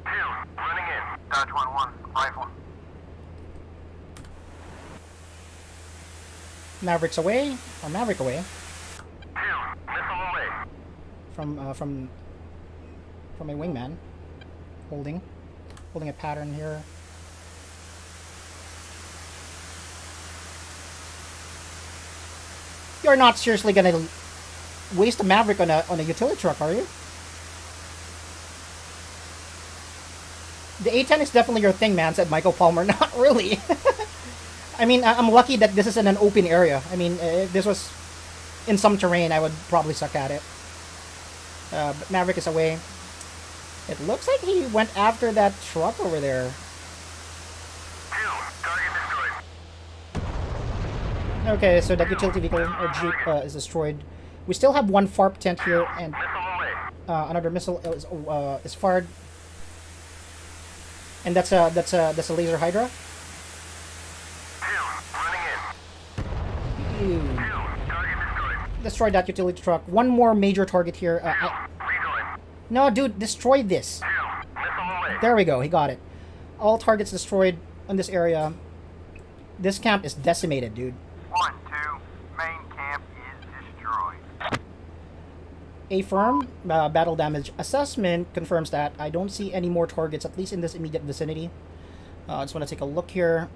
[SPEAKER 2] 2, running in.
[SPEAKER 6] Dodge 1-1, rifle.
[SPEAKER 1] Maverick's away, or Maverick away
[SPEAKER 2] 2, missile away.
[SPEAKER 1] from a wingman, holding a pattern here. You're not seriously gonna waste a Maverick on a utility truck, are you? The A-10 is definitely your thing, man, said Michael Palmer. Not really. I mean, I'm lucky that this is in an open area. I mean, if this was in some terrain, I would probably suck at it. But Maverick is away. It looks like he went after that truck over there.
[SPEAKER 2] 2, target destroyed.
[SPEAKER 1] Okay, so that utility vehicle or Jeep is destroyed. We still have one FARP tent here, and
[SPEAKER 2] Missile away.
[SPEAKER 1] another missile is fired. And that's a laser Hydra.
[SPEAKER 2] 2, running in.
[SPEAKER 1] Ew.
[SPEAKER 2] 2, target destroyed.
[SPEAKER 1] Destroyed that utility truck. One more major target here.
[SPEAKER 2] Rejoin.
[SPEAKER 1] No, dude, destroy this.
[SPEAKER 2] 2, missile away.
[SPEAKER 1] There we go. He got it. All targets destroyed on this area. This camp is decimated, dude.
[SPEAKER 6] 1-2, main camp is destroyed.
[SPEAKER 1] A firm battle damage assessment confirms that. I don't see any more targets, at least in this immediate vicinity. I just want to take a look here.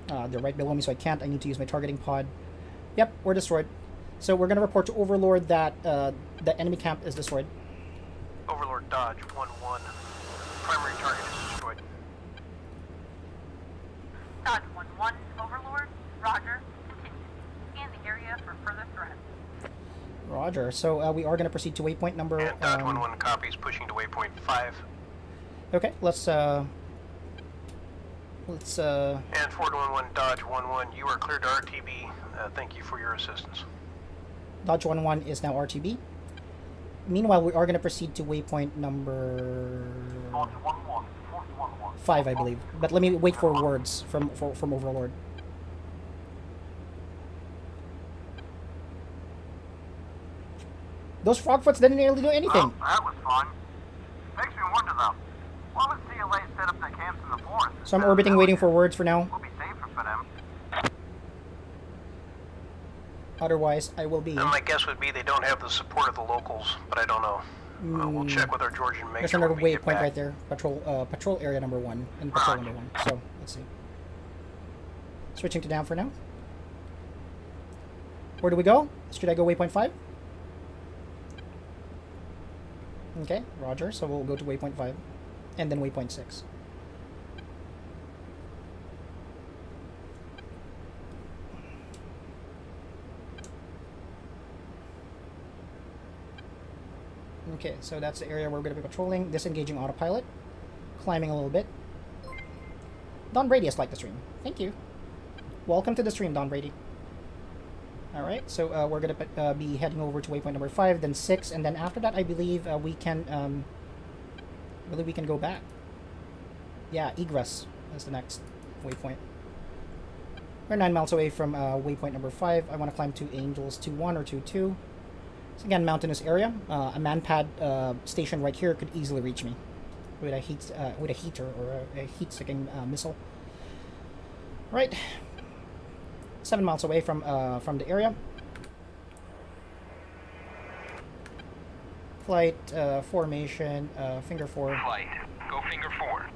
[SPEAKER 1] They're right below me, so I can't. I need to use my targeting pod. Yep, we're destroyed. So we're going to report to Overlord that the enemy camp is destroyed.
[SPEAKER 3] Overlord Dodge 1-1. Primary target is destroyed.
[SPEAKER 5] Dodge 1-1, Overlord. Roger. Continue. Scan the area for further threats.
[SPEAKER 1] Roger. So we are going to proceed to waypoint number...
[SPEAKER 3] And Dodge 1-1 copies, pushing to waypoint 5.
[SPEAKER 1] Okay, let's...
[SPEAKER 3] And Ford 1-1 Dodge 1-1, you are cleared to RTB. Thank you for your assistance.
[SPEAKER 1] Dodge 1-1 is now RTB. Meanwhile, we are going to proceed to waypoint number...
[SPEAKER 6] Dodge 1-1, 41-1.
[SPEAKER 1] 5, I believe. But let me wait for words from Overlord. Those frogfoots didn't really do anything.
[SPEAKER 6] Well, that was fun. Makes me wonder though, why would CLA set up their camps in the forest?
[SPEAKER 1] So I'm orbiting, waiting for words for now.
[SPEAKER 6] Will be safer for them.
[SPEAKER 1] Otherwise, I will be.
[SPEAKER 3] And my guess would be they don't have the support of the locals, but I don't know. We'll check with our Georgian major.
[SPEAKER 1] There's another
[SPEAKER 3] when we get
[SPEAKER 1] waypoint
[SPEAKER 3] back.
[SPEAKER 1] right there. Patrol area number 1 and patrol number 1. So let's see. Switching to down for now. Where do we go? Should I go waypoint 5? Okay, Roger. So we'll go to waypoint 5 and then waypoint 6. Okay, so that's the area we're going to be patrolling. Disengaging autopilot. Climbing a little bit. Don Brady has liked the stream. Thank you. Welcome to the stream, Don Brady. Alright, so we're going to be heading over to waypoint number 5, then 6, and then after that I believe we can go back. Yeah, egress is the next waypoint. We're 9 miles away from waypoint number 5. I want to climb to Angels 2-1 or 2-2. So again, mountainous area. A manpad station right here could easily reach me with a heater or a heat-seeking missile. Right, 7 miles away from the area. Flight formation, finger 4.
[SPEAKER 2] Flight. Go finger 4.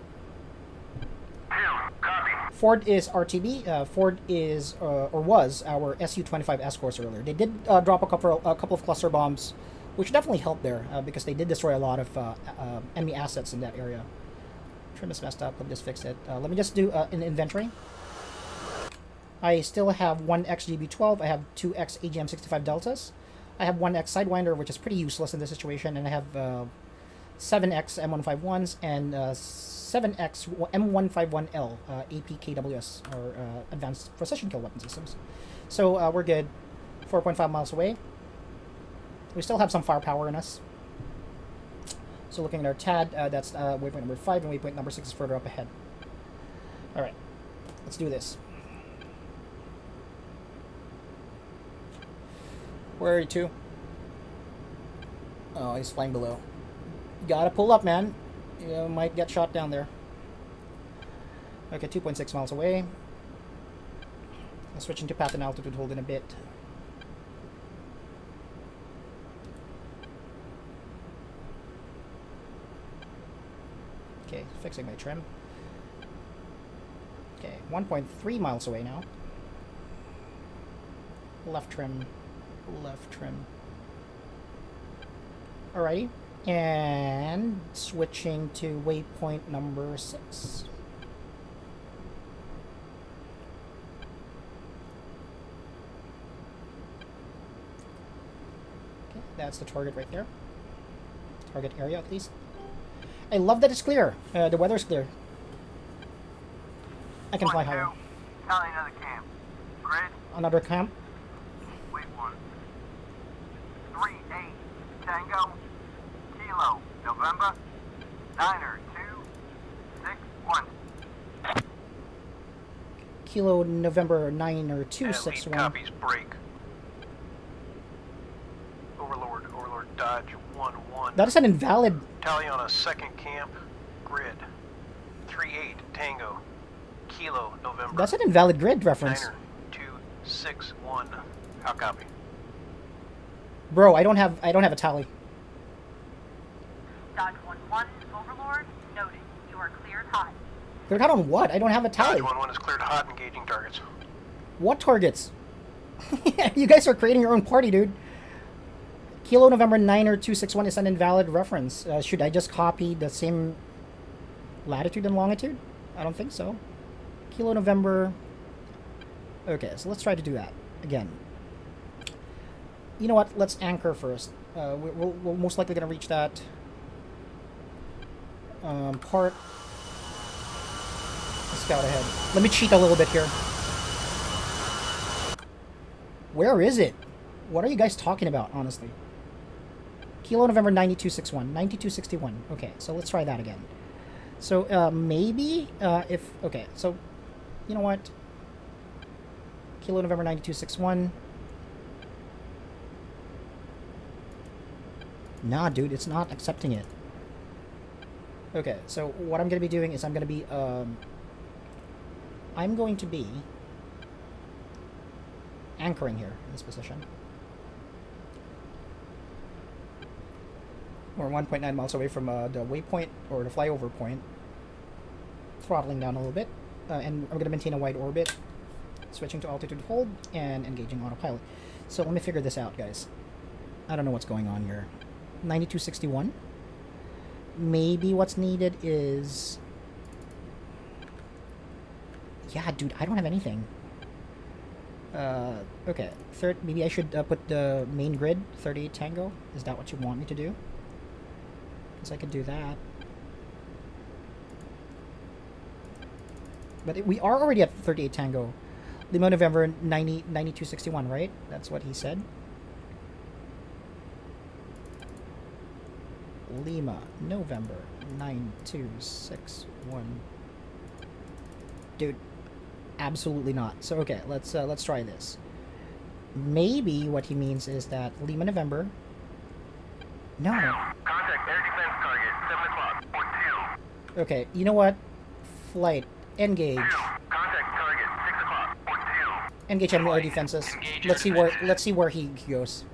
[SPEAKER 2] 2, copy.
[SPEAKER 1] Ford is RTB. Ford is or was our Su-25 escorts earlier. They did drop a couple of cluster bombs, which definitely helped there because they did destroy a lot of enemy assets in that area. Trim is messed up. Let me just fix it. Let me just do an inventory. I still have 1X GB12. I have 2X AGM65 Deltas. I have 1X Sidewinder, which is pretty useless in this situation, and I have 7X M151s and 7X M151L APKWS, or Advanced Precision Kill Weapon Systems. So we're good. 4.5 miles away. We still have some firepower in us. So looking at our TAD, that's waypoint number 5, and waypoint number 6 is further up ahead. Alright, let's do this. Where are you to? Oh, he's flying below. Gotta pull up, man. You might get shot down there. Okay, 2.6 miles away. I'm switching to path and altitude hold in a bit. Okay, fixing my trim. Okay, 1.3 miles away now. Left trim. Left trim. Alrighty. And switching to waypoint number 6. Okay, that's the target right there. Target area at least. I love that it's clear. The weather's clear. I can fly higher.
[SPEAKER 6] Tally another camp. Grid,
[SPEAKER 1] Another camp.
[SPEAKER 6] wait one. 3-8 Tango, Kilo, November, Niner 261.
[SPEAKER 1] Kilo November 9 or
[SPEAKER 3] Lead
[SPEAKER 1] 261.
[SPEAKER 3] copies break. Overlord Dodge 1-1.
[SPEAKER 1] That is an invalid.
[SPEAKER 3] Tally on a second camp. Grid 3-8 Tango, Kilo November.
[SPEAKER 1] That's an invalid grid reference.
[SPEAKER 3] Niner 261. How copy?
[SPEAKER 1] Bro, I don't have a tally.
[SPEAKER 5] Dodge 1-1, Overlord, noted. You are cleared hot.
[SPEAKER 1] Cleared hot on what? I don't have a tally.
[SPEAKER 3] Dodge 1-1 is cleared hot, engaging targets.
[SPEAKER 1] What targets? You guys are creating your own party, dude. Kilo November 9 or 261 is an invalid reference. Should I just copy the same latitude and longitude? I don't think so. Kilo November. Okay, so let's try to do that again. You know what? Let's anchor first. We're most likely going to reach that part. Let's scout ahead. Let me cheat a little bit here. Where is it? What are you guys talking about, honestly? Kilo November 9261. 9261. Okay, so let's try that again. So, maybe, if... Okay, so, you know what? Kilo November 9261. Nah, dude, it's not accepting it. Okay, so what I'm going to be doing is I'm going to be anchoring here in this position. We're 1.9 miles away from the waypoint, or the flyover point. Throttling down a little bit, and I'm going to maintain a wide orbit. Switching to altitude hold, and engaging autopilot. So let me figure this out, guys. I don't know what's going on here. 9261. Maybe what's needed is... Yeah, dude, I don't have anything. Okay. Maybe I should put the main grid, 38 Tango. Is that what you want me to do? Because I could do that. But we are already at 38 Tango. Lima November 9261, right? That's what he said. Lima November 9261. Dude, absolutely not. So okay, let's try this. Maybe what he means is that Lima November. No.
[SPEAKER 2] Contact air defense target, 7 o'clock, point 2.
[SPEAKER 1] Okay, you know what? Flight engage.
[SPEAKER 2] Contact target, 6 o'clock, point 2.
[SPEAKER 1] Engage enemy air defenses.
[SPEAKER 3] Engage
[SPEAKER 1] Let's see
[SPEAKER 3] air
[SPEAKER 1] where
[SPEAKER 3] defenses.
[SPEAKER 1] let's see where he goes.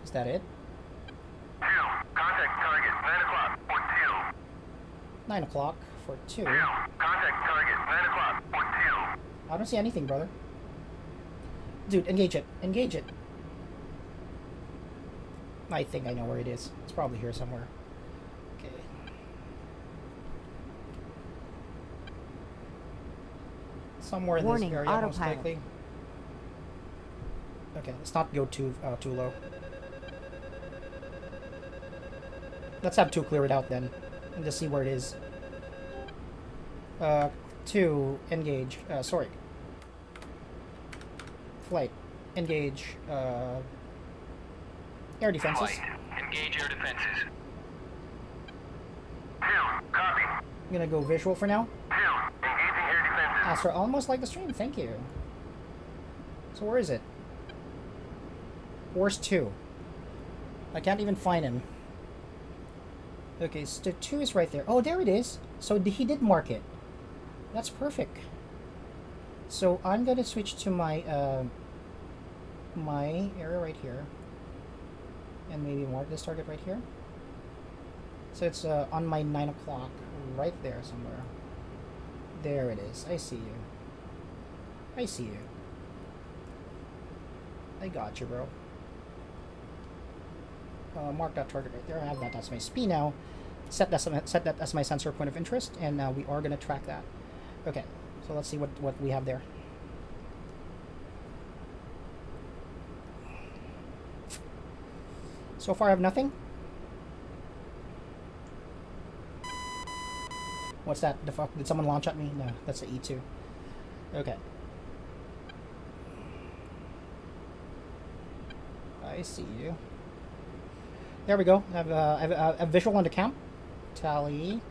[SPEAKER 1] Is that it?
[SPEAKER 2] 2. Contact target, 9 o'clock, point 2.
[SPEAKER 1] 9 o'clock for 2.
[SPEAKER 2] 2. Contact target, 9 o'clock, point 2.
[SPEAKER 1] I don't see anything, brother. Dude, engage it. Engage it. I think I know where it is. It's probably here somewhere. Okay. Somewhere in
[SPEAKER 4] Warning,
[SPEAKER 1] this area, most
[SPEAKER 4] autopilot.
[SPEAKER 1] likely. Okay, let's not go too low. Let's have 2 clear it out then, and just see where it is. 2, engage. Sorry. Flight, engage. Air defenses.
[SPEAKER 3] Engage air defenses.
[SPEAKER 2] 2. Copy.
[SPEAKER 1] I'm gonna go visual for now.
[SPEAKER 2] 2. Engaging air defenses.
[SPEAKER 1] Astra, almost like the stream. Thank you. So where is it? Where's 2? I can't even find him. Okay, so 2 is right there. Oh, there it is. So he did mark it. That's perfect. So I'm gonna switch to my my area right here, and maybe mark this target right here. So it's on my 9 o'clock, right there somewhere. There it is. I see you. I see you. I got you, bro. Mark that target right there. I have that as my SPI now. Set that as my sensor point of interest, and we are going to track that. Okay, so let's see what we have there. So far I have nothing. What's that? The fuck? Did someone launch at me? No, that's the E2. Okay. I see you. There we go. I have a visual on the camp. Tally.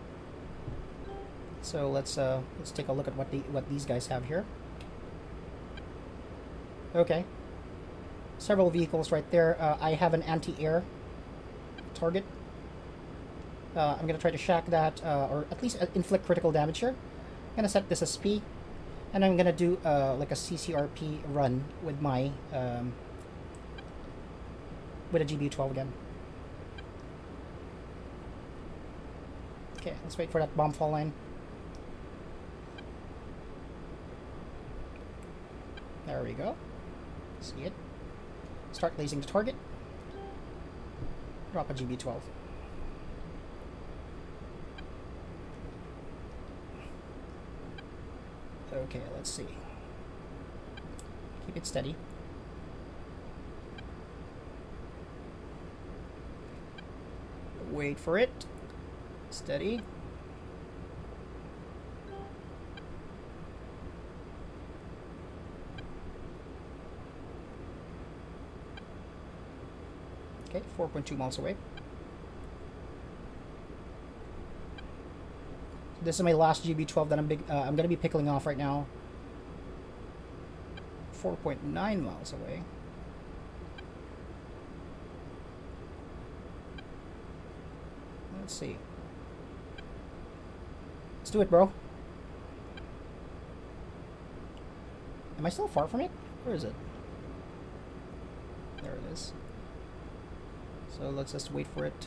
[SPEAKER 1] So let's take a look at what these guys have here. Okay. Several vehicles right there. I have an anti-air target. I'm gonna try to shack that, or at least inflict critical damage here. I'm gonna set this as P, and I'm gonna do like a CCRP run with my with a GBU-12 again. Okay, let's wait for that bomb fall line. There we go. See it. Start lasing the target. Drop a GB-12. Okay, let's see. Keep it steady. Wait for it. Steady. Okay, 4.2 miles away. This is my last GB-12 that I'm going to be pickling off right now. 4.9 miles away. Let's see. Let's do it, bro. Am I still far from it? Where is it? There it is. So let's just wait for it.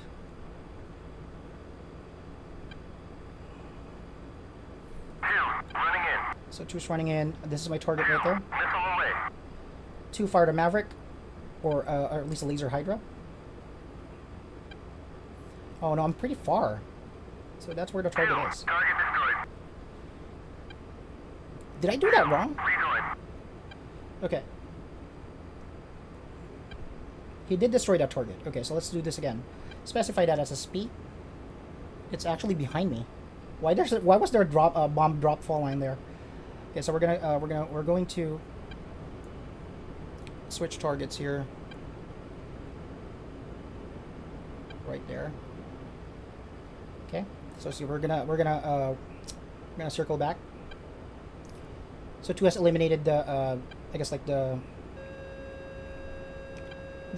[SPEAKER 2] Running in.
[SPEAKER 1] So 2's running in. This is my target right there.
[SPEAKER 2] Missile away.
[SPEAKER 1] 2 fired a Maverick, or at least a laser Hydra. Oh no, I'm pretty far. So that's where the target is.
[SPEAKER 2] Target destroyed.
[SPEAKER 1] Did I do that wrong?
[SPEAKER 2] Rejoin.
[SPEAKER 1] Okay. He did destroy that target. Okay, so let's do this again. Specify that as a SPI. It's actually behind me. Why was there a bomb drop fall line there? Okay, so we're going to switch targets here. Right there. Okay. So see, we're gonna circle back. So 2 has eliminated the I guess like the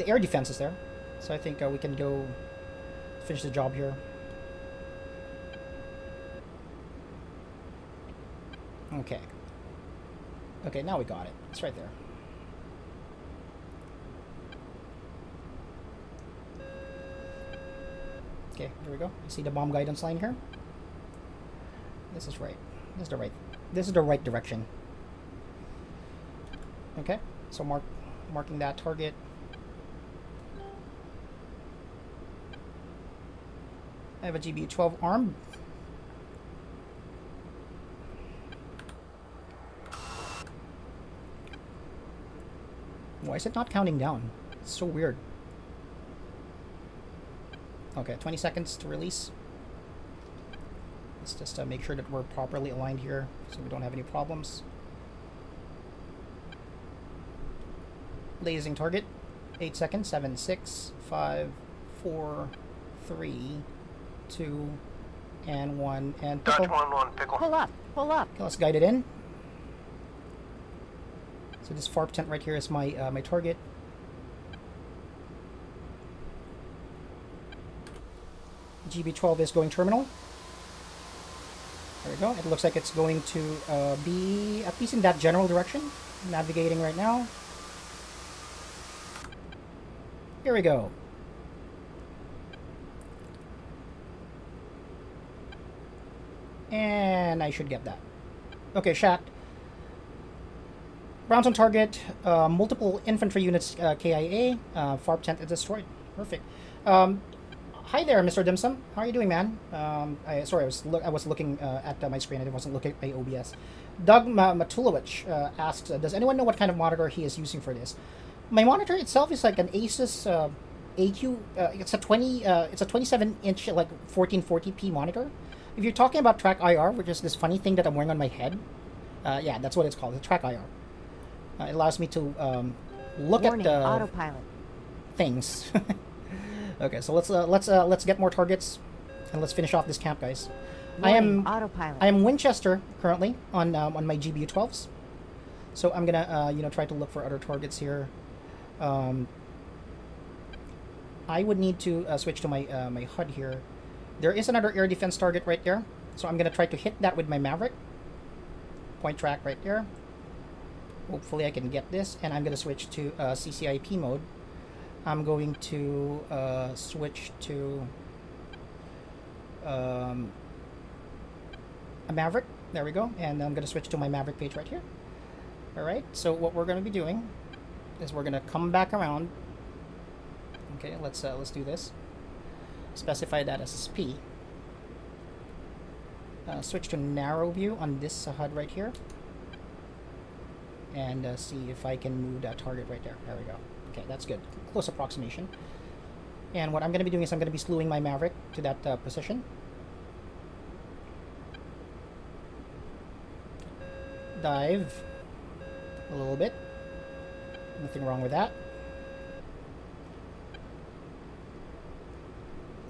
[SPEAKER 1] air defenses there. So I think we can go finish the job here. Okay. Okay, now we got it. It's right there. Okay, here we go. You see the bomb guidance line here? This is right. This is the right direction. Okay, so marking that target. I have a GB-12 armed. Why is it not counting down? It's so weird. Okay, 20 seconds to release. Let's just make sure that we're properly aligned here so we don't have any problems. Lasing target. 8 seconds. 7, 6, 5, 4, 3, 2, and 1. And pickle.
[SPEAKER 3] Dodge 1-1, pickle.
[SPEAKER 4] Pull up. Pull up.
[SPEAKER 1] Okay, let's guide it in. So this FARP tent right here is my my target. GB12 is going terminal. There we go. It looks like it's going to be at least in that general direction. Navigating right now. Here we go. And I should get that. Okay, Shat. Rounds on target. Multiple infantry units KIA. FARP tent is destroyed. Perfect. Hi there, Mr. Dimsum. How are you doing, man? Sorry, I was looking at my screen. I wasn't looking at my OBS. Doug Matulowicz asks, does anyone know what kind of monitor he is using for this? My monitor itself is like an ASUS AQ. It's a 27-inch like 1440p monitor. If you're talking about Track IR, which is this funny thing that I'm wearing on my head, yeah, that's what it's called. It's Track IR. It allows me to look
[SPEAKER 4] Warning,
[SPEAKER 1] at
[SPEAKER 4] autopilot.
[SPEAKER 1] things. Okay, so let's get more targets, and let's finish off this camp, guys.
[SPEAKER 4] Warning, autopilot.
[SPEAKER 1] I am Winchester currently on my GBU12s, so I'm gonna try to look for other targets here. I would need to switch to my my HUD here. There is another air defense target right there, so I'm gonna try to hit that with my Maverick. Point track right there. Hopefully I can get this, and I'm gonna switch to CCIP mode. I'm going to switch to a Maverick. There we go. And I'm going to switch to my Maverick page right here. Alright, so what we're going to be doing is we're going to come back around. Okay, let's do this. Specify that as SP. Switch to narrow view on this HUD right here. And see if I can move that target right there. There we go. Okay, that's good. Close approximation. And what I'm going to be doing is I'm going to be slewing my Maverick to that position. Dive a little bit. Nothing wrong with that.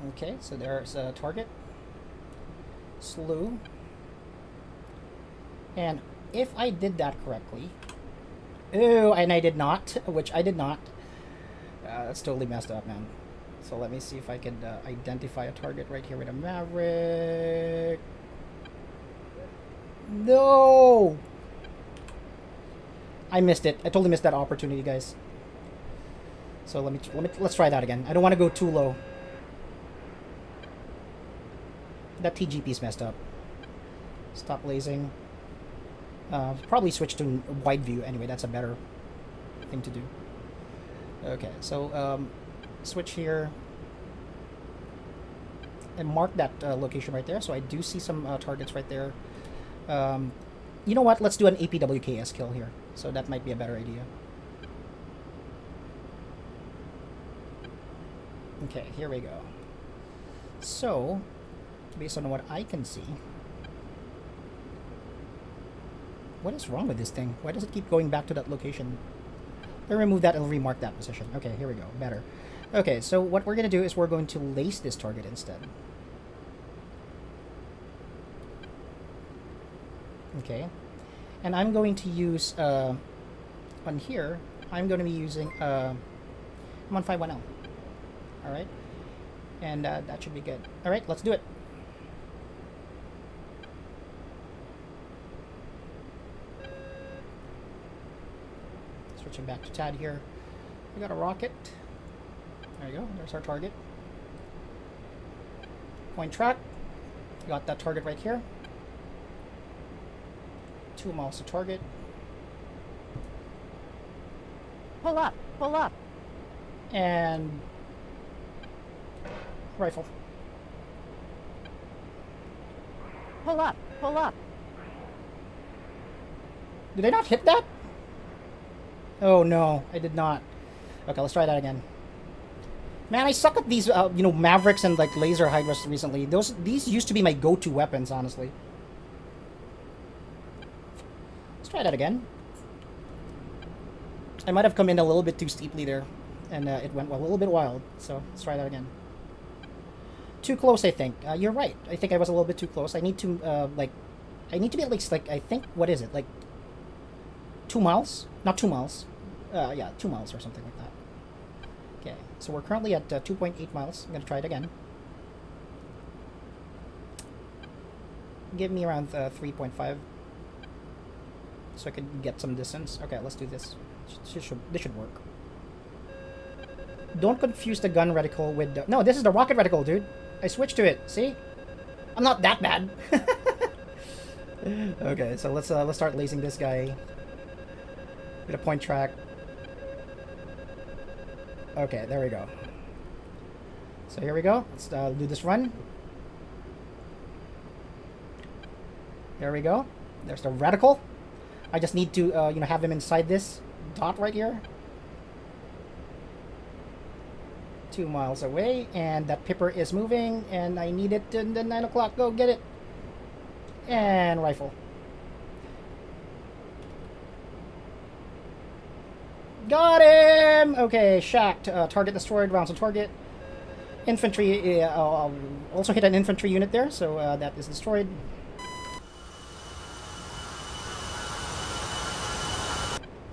[SPEAKER 1] Okay, so there's a target. Slew. And if I did that correctly... Ooh, and I did not, which I did not. That's totally messed up, man. So let me see if I can identify a target right here with a Maverick. No! I missed it. I totally missed that opportunity, guys. So let's try that again. I don't want to go too low. That TGP is messed up. Stop lasing. Probably switch to wide view anyway. That's a better thing to do. Okay, so switch here and mark that location right there. So I do see some targets right there. You know what? Let's do an APWKS kill here. So that might be a better idea. Okay, here we go. So, based on what I can see, what is wrong with this thing? Why does it keep going back to that location? Let me remove that and remark that position. Okay, here we go. Better. Okay, so what we're going to do is we're going to lace this target instead. Okay. And I'm going to use, on here, I'm going to be using, M1510. Alright. And that should be good. Alright, let's do it. Switching back to TAD here. We got a rocket. There you go. There's our target. Point track. Got that target right here. 2 miles to target.
[SPEAKER 4] Pull up, pull up.
[SPEAKER 1] And rifle.
[SPEAKER 4] Pull up, pull up.
[SPEAKER 1] Did I not hit that? Oh no, I did not. Okay, let's try that again. Man, I suck at these, you know, Mavericks and like laser hydras recently. These used to be my go-to weapons, honestly. Let's try that again. I might have come in a little bit too steeply there, and it went a little bit wild. So let's try that again. Too close, I think. You're right. I think I was a little bit too close. I need to, I need to be at least, like, I think, what is it? Like, 2 miles. Not 2 miles. Yeah, 2 miles or something like that. Okay, so we're currently at 2.8 miles. I'm going to try it again. Give me around 3.5. So I can get some distance. Okay, let's do this. This should work. Don't confuse the gun reticle with the... No, this is the rocket reticle, dude. I switched to it. See? I'm not that bad. Okay, so let's start lacing this guy with a point track. Okay, there we go. So here we go. Let's do this run. There we go. There's the reticle. I just need to have him inside this dot right here. 2 miles away, and that pipper is moving, and I need it in the 9 o'clock. Go get it. And rifle. Got him! Okay, shacked. Target destroyed. Rounds on target. Infantry. Also hit an infantry unit there, so that is destroyed.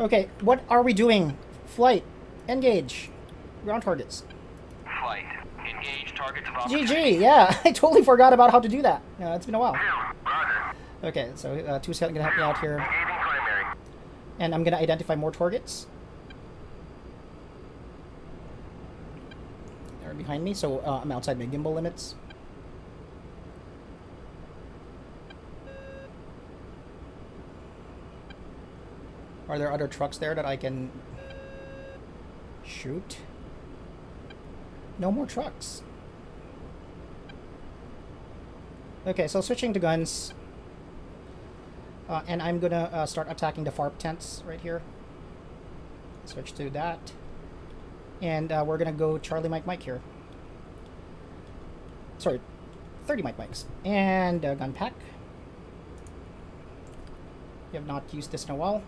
[SPEAKER 1] Okay, what are we doing? Flight. Engage. Ground targets.
[SPEAKER 2] Flight. Engage targets of opportunity.
[SPEAKER 1] GG, yeah. I totally forgot about how to do that. It's been a while.
[SPEAKER 2] Roger.
[SPEAKER 1] Okay, so 2's going to help me out here.
[SPEAKER 2] Engaging primary.
[SPEAKER 1] And I'm going to identify more targets. They're behind me, so I'm outside my gimbal limits. Are there other trucks there that I can shoot? No more trucks. Okay, so switching to guns. And I'm gonna start attacking the FARP tents right here. Switch to that. And we're gonna go Charlie Mike Mike here. Sorry, 30 Mike Mikes. And gun pack. We have not used this in a while.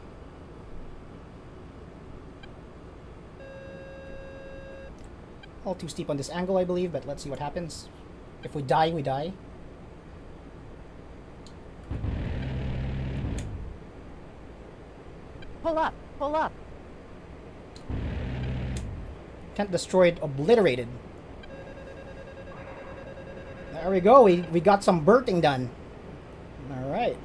[SPEAKER 1] All too steep on this angle, I believe, but let's see what happens. If we die, we die.
[SPEAKER 4] Pull up, pull up.
[SPEAKER 1] Tent destroyed, obliterated. There we go, we got some berthing done. Alright.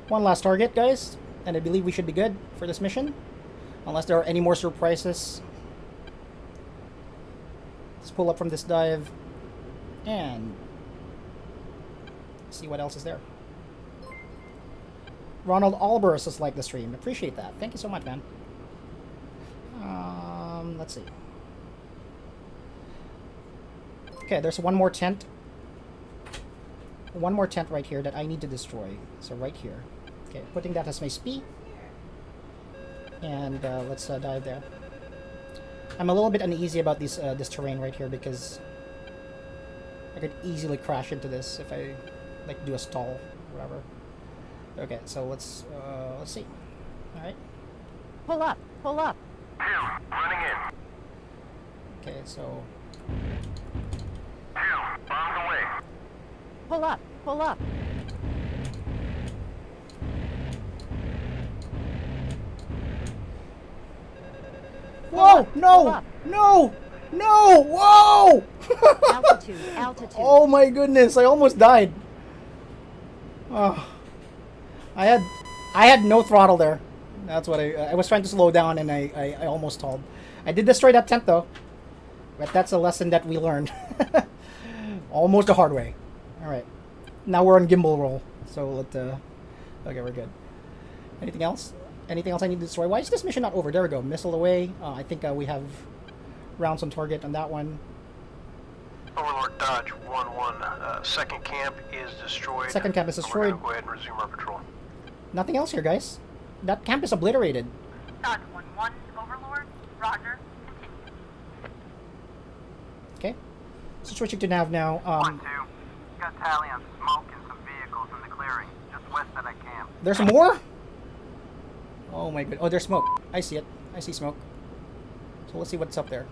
[SPEAKER 1] One last target, guys, and I believe we should be good for this mission. Unless there are any more surprises. Let's pull up from this dive and see what else is there. Ronald Albers has liked the stream. Appreciate that. Thank you so much, man. Let's see. Okay, there's one more tent. One more tent right here that I need to destroy. So right here. Okay, putting that as my SPI. And let's dive there. I'm a little bit uneasy about this terrain right here because I could easily crash into this if I like do a stall or whatever. Okay, so let's see. All right.
[SPEAKER 4] Pull up, pull up.
[SPEAKER 2] 2, running in.
[SPEAKER 1] Okay, so
[SPEAKER 2] 2, bombs away.
[SPEAKER 4] Pull up, pull up.
[SPEAKER 1] whoa! No! No! No! Whoa!
[SPEAKER 4] Altitude, altitude.
[SPEAKER 1] Oh my goodness! I almost died. Oh, I had no throttle there. That's what I was trying to slow down and I almost stalled. I did destroy that tent though, but that's a lesson that we learned. Almost the hard way. All right, now we're on gimbal roll. So okay, we're good. Anything else? Anything else I need to destroy? Why is this mission not over? There we go. Missile away. I think we have rounds on target on that one.
[SPEAKER 3] Overlord Dodge 1-1. Second camp is destroyed.
[SPEAKER 1] Second camp is destroyed.
[SPEAKER 3] We're gonna go ahead and resume our patrol.
[SPEAKER 1] Nothing else here, guys. That camp is obliterated.
[SPEAKER 5] Dodge 1-1, Overlord. Roger. Continue.
[SPEAKER 1] Okay. So switching to nav now.
[SPEAKER 6] 1-2. Got tally on smoke and some vehicles in the clearing, just west of that camp.
[SPEAKER 1] There's more? Oh my god. Oh, there's smoke. I see it. I see smoke. So let's see what's up there.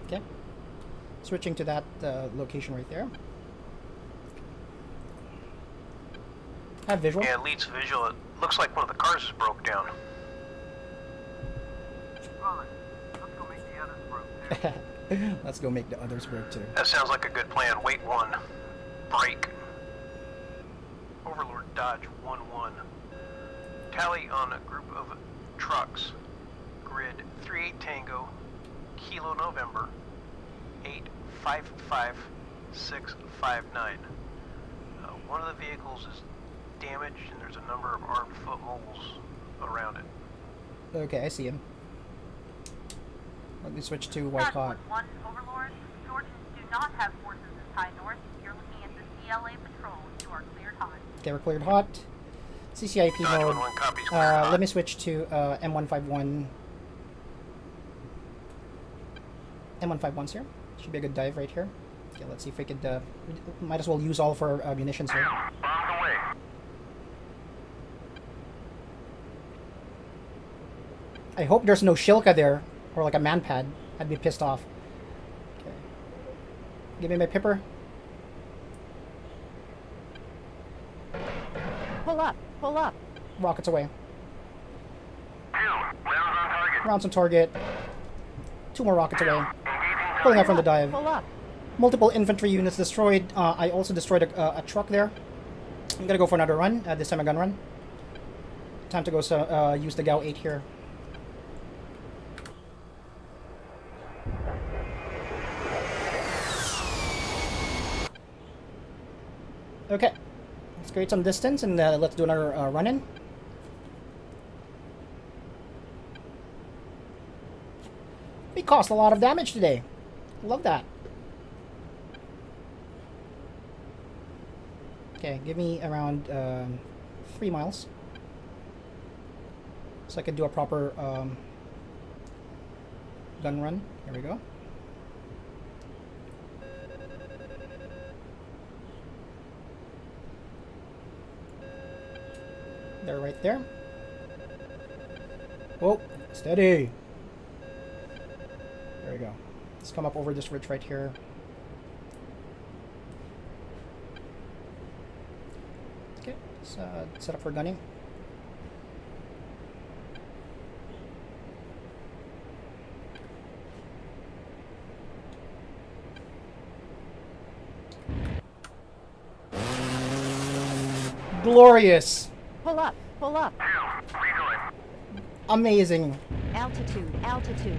[SPEAKER 1] Okay. Switching to that location right there. Have visual.
[SPEAKER 3] Yeah, leads visual. It looks like one of the cars is broke down.
[SPEAKER 6] Brother, let's go make the others broke too.
[SPEAKER 1] Let's go make the others work too.
[SPEAKER 3] That sounds like a good plan. Wait 1. Break. Overlord Dodge 1-1. Tally on a group of trucks. Grid 38 Tango, Kilo November, 855659. One of the vehicles is damaged and there's a number of armed foot mobiles around it.
[SPEAKER 1] Okay, I see him. Let me switch to white hot.
[SPEAKER 5] 1 Overlord, Georgians do not have forces as high north. You're looking at the CLA patrol. You are cleared hot.
[SPEAKER 1] Okay, we're cleared hot. CCIP
[SPEAKER 3] Dodge
[SPEAKER 1] mode.
[SPEAKER 3] 1-1 copies clear hot.
[SPEAKER 1] Let me switch to M151. M151's here. Should be a good dive right here. Okay, let's see if we could. We might as well use all of our munitions here.
[SPEAKER 2] Bombs away.
[SPEAKER 1] I hope there's no Shilka there, or like a manpad. I'd be pissed off. Okay. Give me my pipper.
[SPEAKER 4] Pull up. Pull up.
[SPEAKER 1] Rockets away.
[SPEAKER 2] 2. Rounds on target.
[SPEAKER 1] Rounds on target. 2 more rockets away.
[SPEAKER 2] Engaging
[SPEAKER 1] Pulling out from the dive.
[SPEAKER 4] Pull up.
[SPEAKER 1] Multiple infantry units destroyed. I also destroyed a truck there. I'm gonna go for another run. This time a gun run. Time to go use the GAU 8 here. Okay. Let's create some distance and let's do another run-in. We caused a lot of damage today. Love that. Okay, give me around 3 miles. So I can do a proper gun run. Here we go. They're right there. Whoa, steady. There we go. Let's come up over this ridge right here. Okay, let's set up for gunning. Glorious.
[SPEAKER 4] Pull up. Pull up.
[SPEAKER 2] 2. Reload.
[SPEAKER 1] Amazing.
[SPEAKER 4] Altitude. Altitude.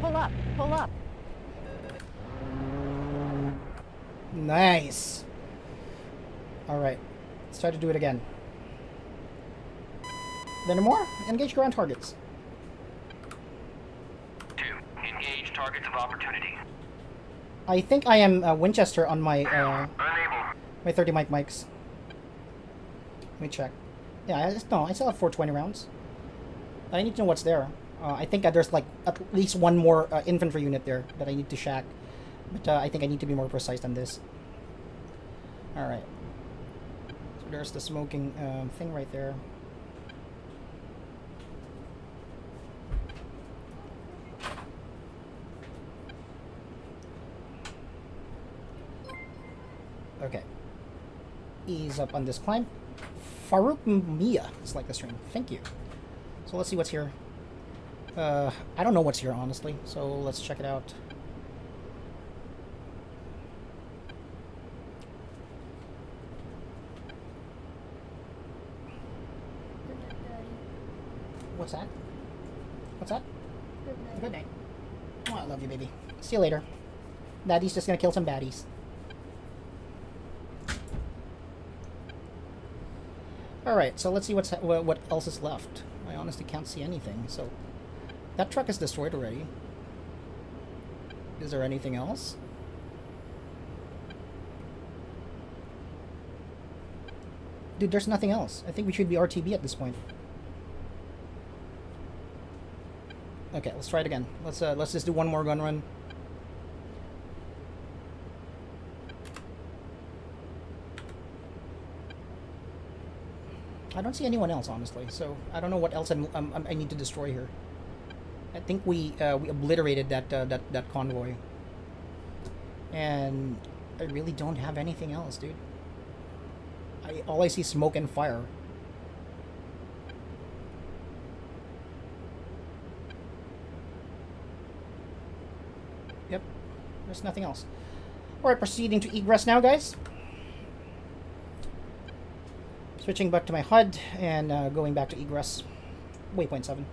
[SPEAKER 4] Pull up. Pull up.
[SPEAKER 1] Nice. Alright. Let's try to do it again. Then more? Engage ground targets.
[SPEAKER 2] 2. Engage targets of opportunity.
[SPEAKER 1] I think I am Winchester on my
[SPEAKER 2] Unable.
[SPEAKER 1] my 30 mics. Let me check. Yeah, I still have 420 rounds. I need to know what's there. I think there's like at least one more infantry unit there that I need to shack. But I think I need to be more precise than this. Alright. So there's the smoking thing right there. Okay. Ease up on this climb. Farouk Mia is like the stream. Thank you. So let's see what's here. I don't know what's here, honestly. So let's check it out. What's that? What's that? Good night. Oh, I love you, baby. See you later. Daddy's just gonna kill some baddies. Alright, so let's see what else is left. I honestly can't see anything, so... That truck is destroyed already. Is there anything else? Dude, there's nothing else. I think we should be RTB at this point. Okay, let's try it again. Let's just do one more gun run. I don't see anyone else, honestly. So I don't know what else I need to destroy here. I think we obliterated that convoy, and I really don't have anything else, dude. all I see is smoke and fire. Yep, there's nothing else. Alright, proceeding to egress now, guys. Switching back to my HUD and going back to egress. Waypoint 7.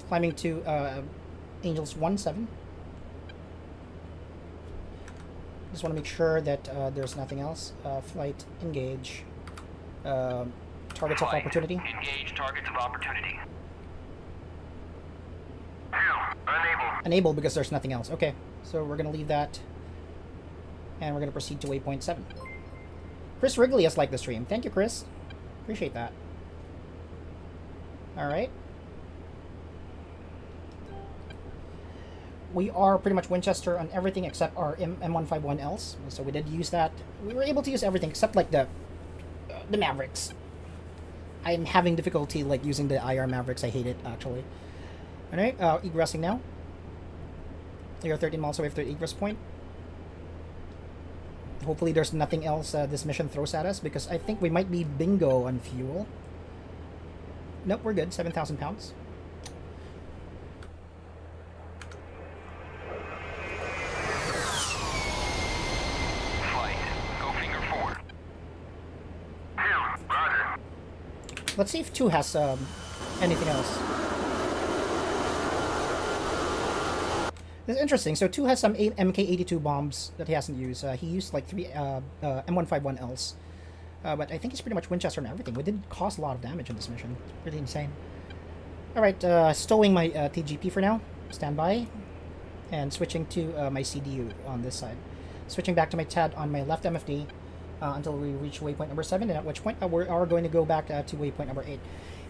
[SPEAKER 1] Climbing to Angels 1-7. Just want to make sure that there's nothing else. Flight, engage. Targets of opportunity.
[SPEAKER 2] Engage targets of opportunity.
[SPEAKER 1] Unable because there's nothing else. Okay, so we're going to leave that. And we're going to proceed to waypoint 7. Chris Wrigley has liked the stream. Thank you, Chris. Appreciate that. Alright. We are pretty much Winchester on everything except our M151Ls. So we did use that. We were able to use everything except like the Mavericks. I'm having difficulty like using the IR Mavericks. I hate it actually. Alright, egressing now. We are 13 miles away from the egress point. Hopefully there's nothing else this mission throws at us because I think we might be bingo on fuel. Nope, we're good. 7,000 pounds.
[SPEAKER 2] Flight. Go finger 4. 2, roger.
[SPEAKER 1] Let's see if 2 has anything else. This is interesting. So 2 has some MK82 bombs that he hasn't used. He used like 3 M151Ls. But I think he's pretty much Winchester and everything. We did cause a lot of damage in this mission. It's pretty insane. Alright, stowing my TGP for now. Stand by. And switching to my CDU on this side. Switching back to my TAD on my left MFD until we reach waypoint number 7, and at which point we are going to go back to waypoint number 8.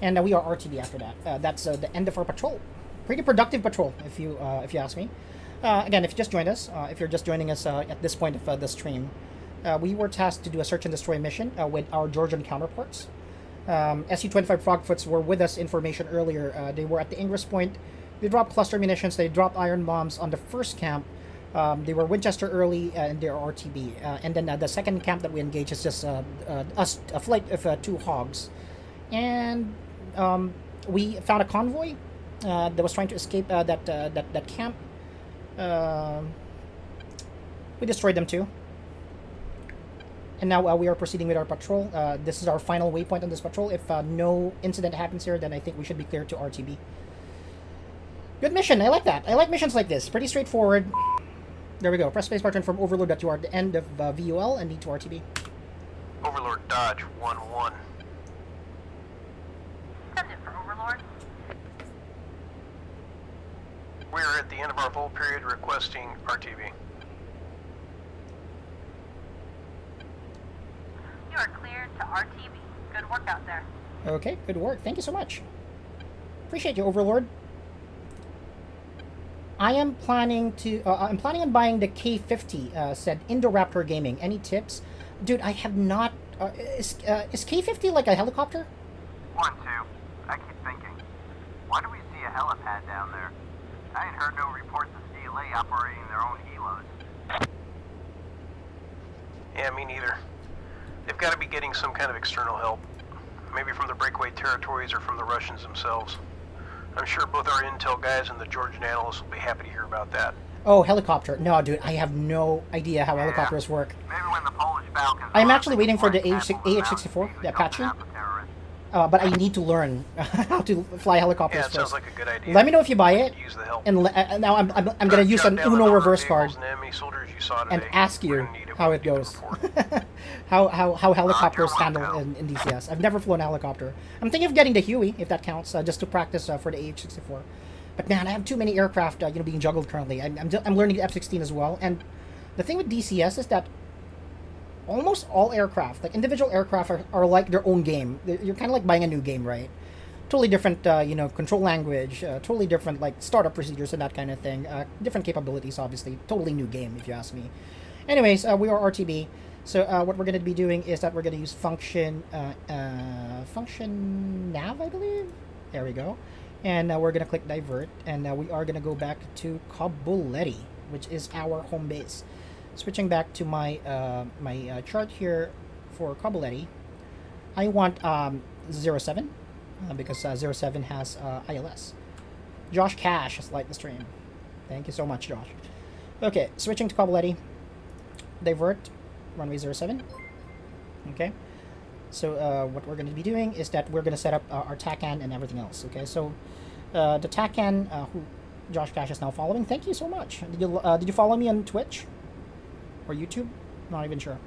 [SPEAKER 1] And we are RTB after that. That's the end of our patrol. Pretty productive patrol, if you ask me. Again, if you just joined us, if you're just joining us at this point of the stream, we were tasked to do a search and destroy mission with our Georgian counterparts. SU-25 Frogfoots were with us in formation earlier. They were at the ingress point. They dropped cluster munitions. They dropped iron bombs on the first camp. They were Winchester early, and they're RTB. And then the second camp that we engaged is just a flight of 2 hogs. And we found a convoy that was trying to escape that camp. We destroyed them too. And now we are proceeding with our patrol. This is our final waypoint on this patrol. If no incident happens here, then I think we should be clear to RTB. Good mission. I like that. I like missions like this. Pretty straightforward. There we go. Press spacebar to inform Overlord that you are at the end of VUL and need to RTB.
[SPEAKER 3] Overlord Dodge 1-1.
[SPEAKER 5] Send it for Overlord.
[SPEAKER 3] We are at the end of our vol period requesting RTB.
[SPEAKER 5] You are cleared to RTB. Good work out there.
[SPEAKER 1] Okay, good work. Thank you so much. Appreciate you, Overlord. I am planning to. I'm planning on buying the K50. Said Indoraptor Gaming. Any tips, dude? I have not. Is K50 like a helicopter?
[SPEAKER 6] 1-2. I keep thinking, why do we see a helipad down there? I ain't heard no reports of CLA operating their own helos.
[SPEAKER 3] Yeah, me neither. They've got to be getting some kind of external help. Maybe from the breakaway territories or from the Russians themselves. I'm sure both our intel guys and the Georgian analysts will be happy to hear about that.
[SPEAKER 1] Oh, helicopter. No, dude, I have no idea how helicopters work.
[SPEAKER 6] Maybe when the Polish Falcons...
[SPEAKER 1] I'm actually waiting for the AH-64, the Apache. But I need to learn how to fly helicopters
[SPEAKER 3] Yeah, it
[SPEAKER 1] first.
[SPEAKER 3] sounds like a good idea.
[SPEAKER 1] Let me know if you buy it.
[SPEAKER 3] Use the help.
[SPEAKER 1] And now I'm gonna use an Uno reverse card and ask you how it goes. how helicopters handle in DCS. I've never flown a helicopter. I'm thinking of getting the Huey, if that counts, just to practice for the AH-64. But man, I have too many aircraft being juggled currently. I'm learning the F16 as well. And the thing with DCS is that almost all aircraft, like individual aircraft, are like their own game. You're kind of like buying a new game, right? Totally different, control language, totally different, like, startup procedures and that kind of thing. Different capabilities, obviously. Totally new game, if you ask me. Anyways, we are RTB. So what we're going to be doing is that we're going to use function nav, I believe. There we go. And we're going to click divert. And we are going to go back to Kabuletti, which is our home base. Switching back to my chart here for Coboletti, I want 07 because 07 has ILS. Josh Cash has liked the stream. Thank you so much, Josh. Okay, switching to Coboletti. Divert, runway 07. Okay. So what we're going to be doing is that we're going to set up our TACAN and everything else. Okay, so the TACAN, who Josh Cash is now following. Thank you so much. Did you follow me on Twitch or YouTube? Not even sure.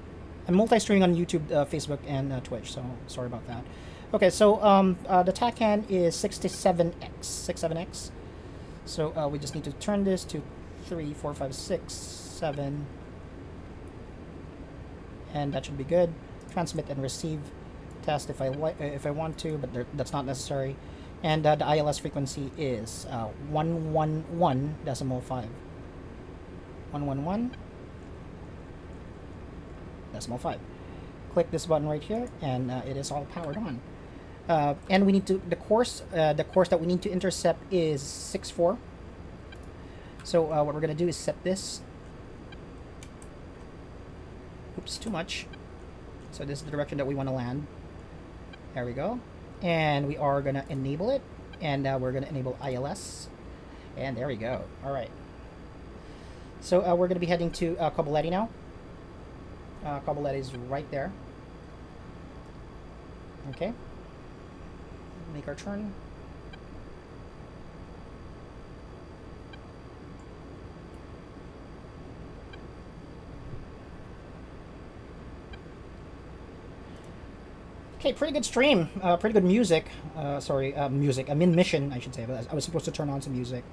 [SPEAKER 1] I'm multi-streaming on YouTube, Facebook, and Twitch. So sorry about that. Okay, so the TACAN is 67X. So we just need to turn this to 3, 4, 5, 6, 7, and that should be good. Transmit and receive test if I want to, but that's not necessary. And the ILS frequency is 111.5. 111.5. Click this button right here, and it is all powered on. And we need to the course that we need to intercept is 6-4. So what we're gonna do is set this. Oops, too much. So this is the direction that we want to land. There we go. And we are gonna enable it, and we're gonna enable ILS, and there we go. All right. So we're gonna be heading to Coboletti now. Coboletti is right there. Okay. Make our turn. Okay, pretty good stream. Pretty good music. Music. I mean mission, I should say. But I was supposed to turn on some music.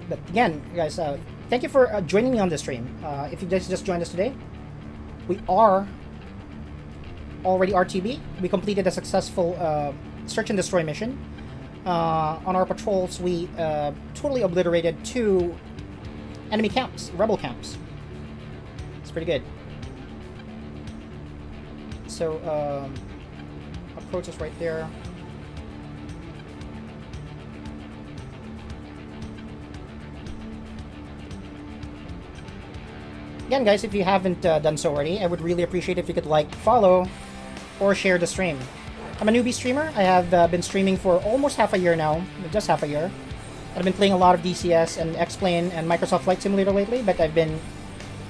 [SPEAKER 1] But again, guys, thank you for joining me on this stream. If you guys just joined us today, we are already RTB. We completed a successful search and destroy mission. On our patrols, we totally obliterated 2 enemy camps, rebel camps. It's pretty good. So, approach is right there. Again, guys, if you haven't done so already, I would really appreciate if you could like, follow, or share the stream. I'm a newbie streamer. I have been streaming for almost half a year now, just half a year. I've been playing a lot of DCS and X-Plane and Microsoft Flight Simulator lately, but I've been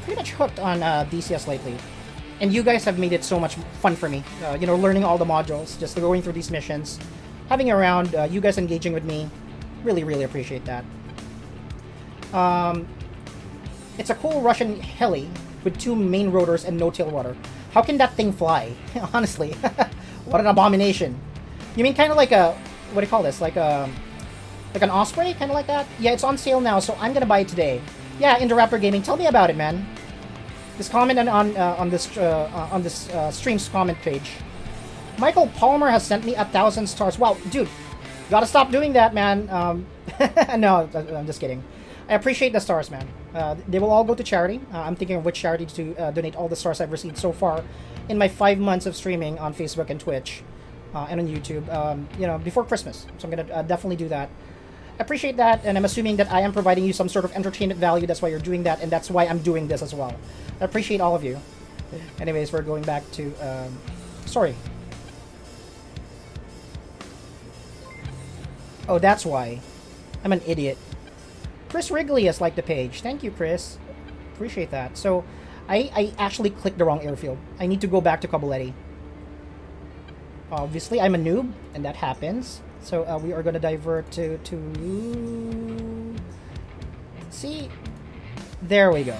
[SPEAKER 1] pretty much hooked on DCS lately. And you guys have made it so much fun for me. You know, learning all the modules, just going through these missions, having around, you guys engaging with me. Really, really appreciate that. It's a cool Russian heli with 2 main rotors and no tail rudder. How can that thing fly? Honestly, what an abomination. You mean kind of like a, what do you call this? Like an Osprey, kind of like that? Yeah, it's on sale now, so I'm gonna buy it today. Yeah, Indoraptor Gaming, tell me about it, man. Just comment on this stream's comment page. Michael Palmer has sent me 1,000 stars. Wow, dude, gotta stop doing that, man. No, I'm just kidding. I appreciate the stars, man. They will all go to charity. I'm thinking of which charity to donate all the stars I've received so far in my 5 months of streaming on Facebook and Twitch and on YouTube. You know, before Christmas. So I'm gonna definitely do that. I appreciate that, and I'm assuming that I am providing you some sort of entertainment value. That's why you're doing that, and that's why I'm doing this as well. I appreciate all of you. Anyways, we're going back to sorry. Oh, that's why. I'm an idiot. Chris Wrigley has liked the page. Thank you, Chris. Appreciate that. So, I actually clicked the wrong airfield. I need to go back to Coboletti. Obviously, I'm a noob, and that happens. So, we are going to divert to... See? There we go.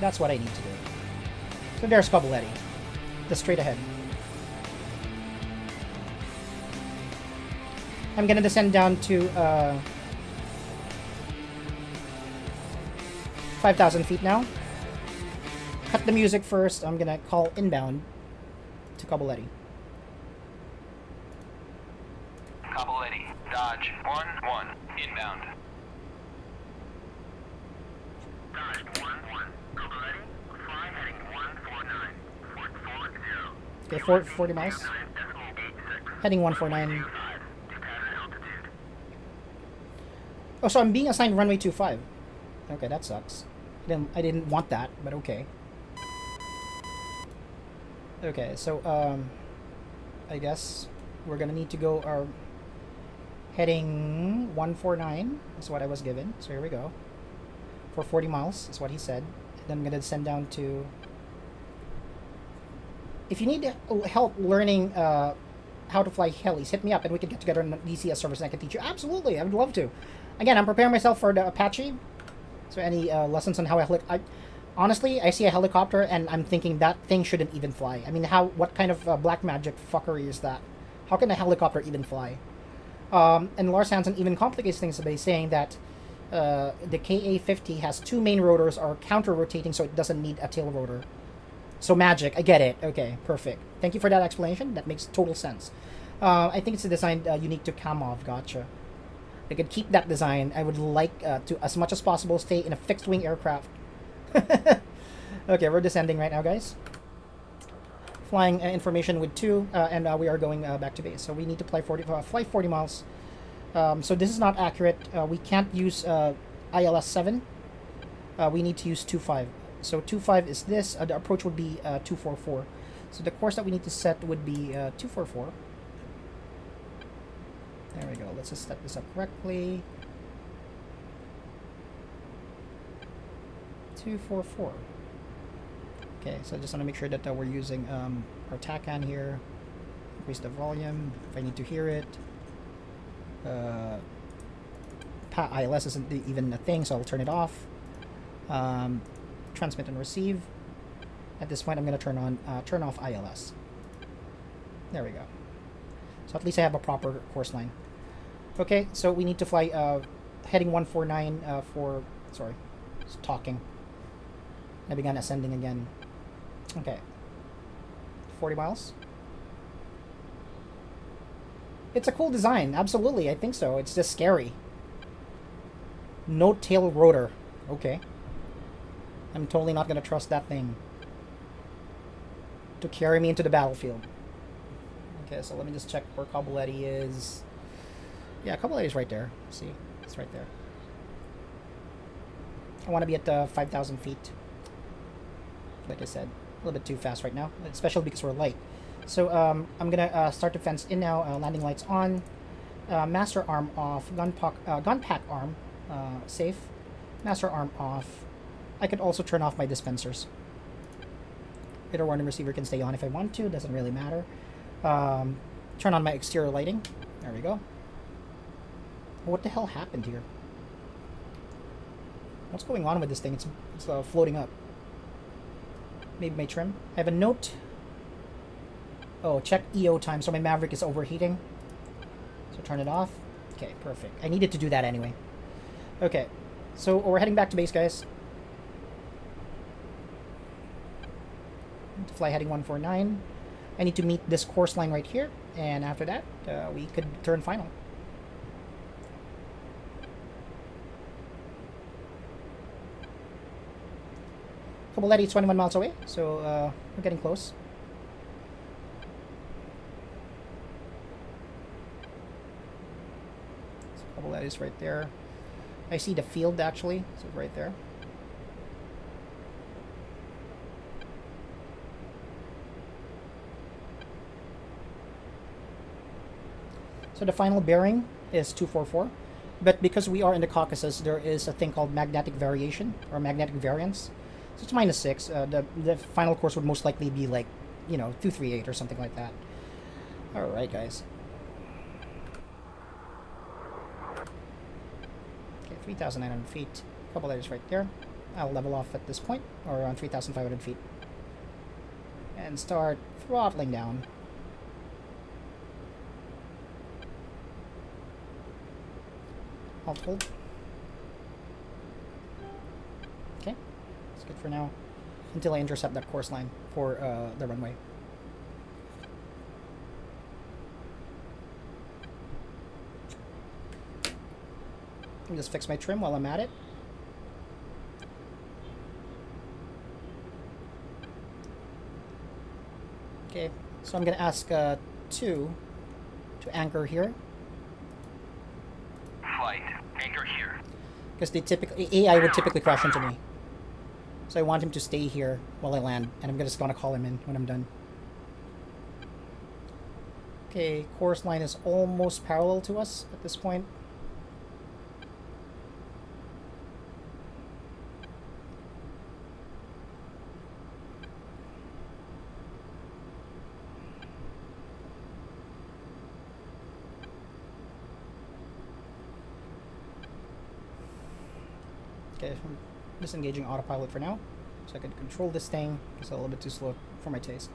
[SPEAKER 1] That's what I need to do. So, there's Coboletti. Just straight ahead. I'm going to descend down to... 5,000 feet now. Cut the music first. I'm gonna call inbound to Coboletti.
[SPEAKER 2] Coboletti, Dodge 1-1, inbound. Dodge 1-1, Coboletti, fly heading 149, 440.
[SPEAKER 1] Okay, 40 miles. Heading 149. Oh, so I'm being assigned runway 25. Okay, that sucks. I didn't want that, but okay. Okay, so I guess we're gonna need to go our heading 149 is what I was given. So here we go. For 40 miles is what he said. Then I'm gonna descend down to. If you need help learning how to fly helis, hit me up and we can get together in the DCS service and I can teach you. Absolutely, I would love to. Again, I'm preparing myself for the Apache. So any lessons on how honestly, I see a helicopter and I'm thinking that thing shouldn't even fly. I mean, what kind of black magic fuckery is that? How can a helicopter even fly? And Lars Hansen even complicates things by saying that the KA-50 has 2 main rotors are counter-rotating, so it doesn't need a tail rotor. So magic, I get it. Okay, perfect. Thank you for that explanation. That makes total sense. I think it's a design unique to Kamov. Gotcha. They could keep that design. I would like to, as much as possible, stay in a fixed-wing aircraft. Okay, we're descending right now, guys. Flying information with 2, and we are going back to base. So we need to fly 40 miles. So this is not accurate. We can't use ILS 7. We need to use 25. So 25 is this. The approach would be 244. So the course that we need to set would be 244. There we go. Let's just set this up correctly. 244. Okay, so I just want to make sure that we're using our TACAN here. Increase the volume if I need to hear it. ILS isn't even a thing, so I'll turn it off. Transmit and receive. At this point, I'm going to turn off ILS. There we go. So at least I have a proper course line. Okay, so we need to fly heading 149 sorry, it's talking. I began ascending again. Okay. 40 miles. It's a cool design, absolutely, I think so. It's just scary. No tail rotor. Okay. I'm totally not going to trust that thing to carry me into the battlefield. Okay, so let me just check where Kaboletti is. Yeah, Kaboletti is right there. See? It's right there. I want to be at 5,000 feet. Like I said, a little bit too fast right now, especially because we're light. So I'm going to start to fence in now. Landing lights on. Master arm off. Gun pack arm safe. Master arm off. I could also turn off my dispensers. Radar warning receiver can stay on if I want to. Doesn't really matter. Turn on my exterior lighting. There we go. What the hell happened here? What's going on with this thing? It's floating up. Maybe my trim. I have a note. Oh, check EO time. So my Maverick is overheating. So turn it off. Okay, perfect. I needed to do that anyway. Okay, so we're heading back to base, guys. To fly heading 149. I need to meet this course line right here, and after that, we could turn final. Kaboletti is 21 miles away, so we're getting close. So Kaboletti is right there. I see the field actually, so right there. So the final bearing is 244, but because we are in the Caucasus, there is a thing called magnetic variation or magnetic variance. So it's -6. The final course would most likely be like, 238 or something like that. All right, guys. Okay, 3,900 feet. A couple letters right there. I'll level off at this point, or around 3,500 feet, and start throttling down. Alt hold. Okay, that's good for now, until I intercept that course line for the runway. Let me just fix my trim while I'm at it. Okay, so I'm gonna ask 2 to anchor here.
[SPEAKER 2] Flight, anchor here.
[SPEAKER 1] Because they typically AI would typically crash into me. So I want him to stay here while I land, and I'm just gonna call him in when I'm done. Okay, course line is almost parallel to us at this point. Okay, I'm disengaging autopilot for now, so I can control this thing. It's a little bit too slow for my taste.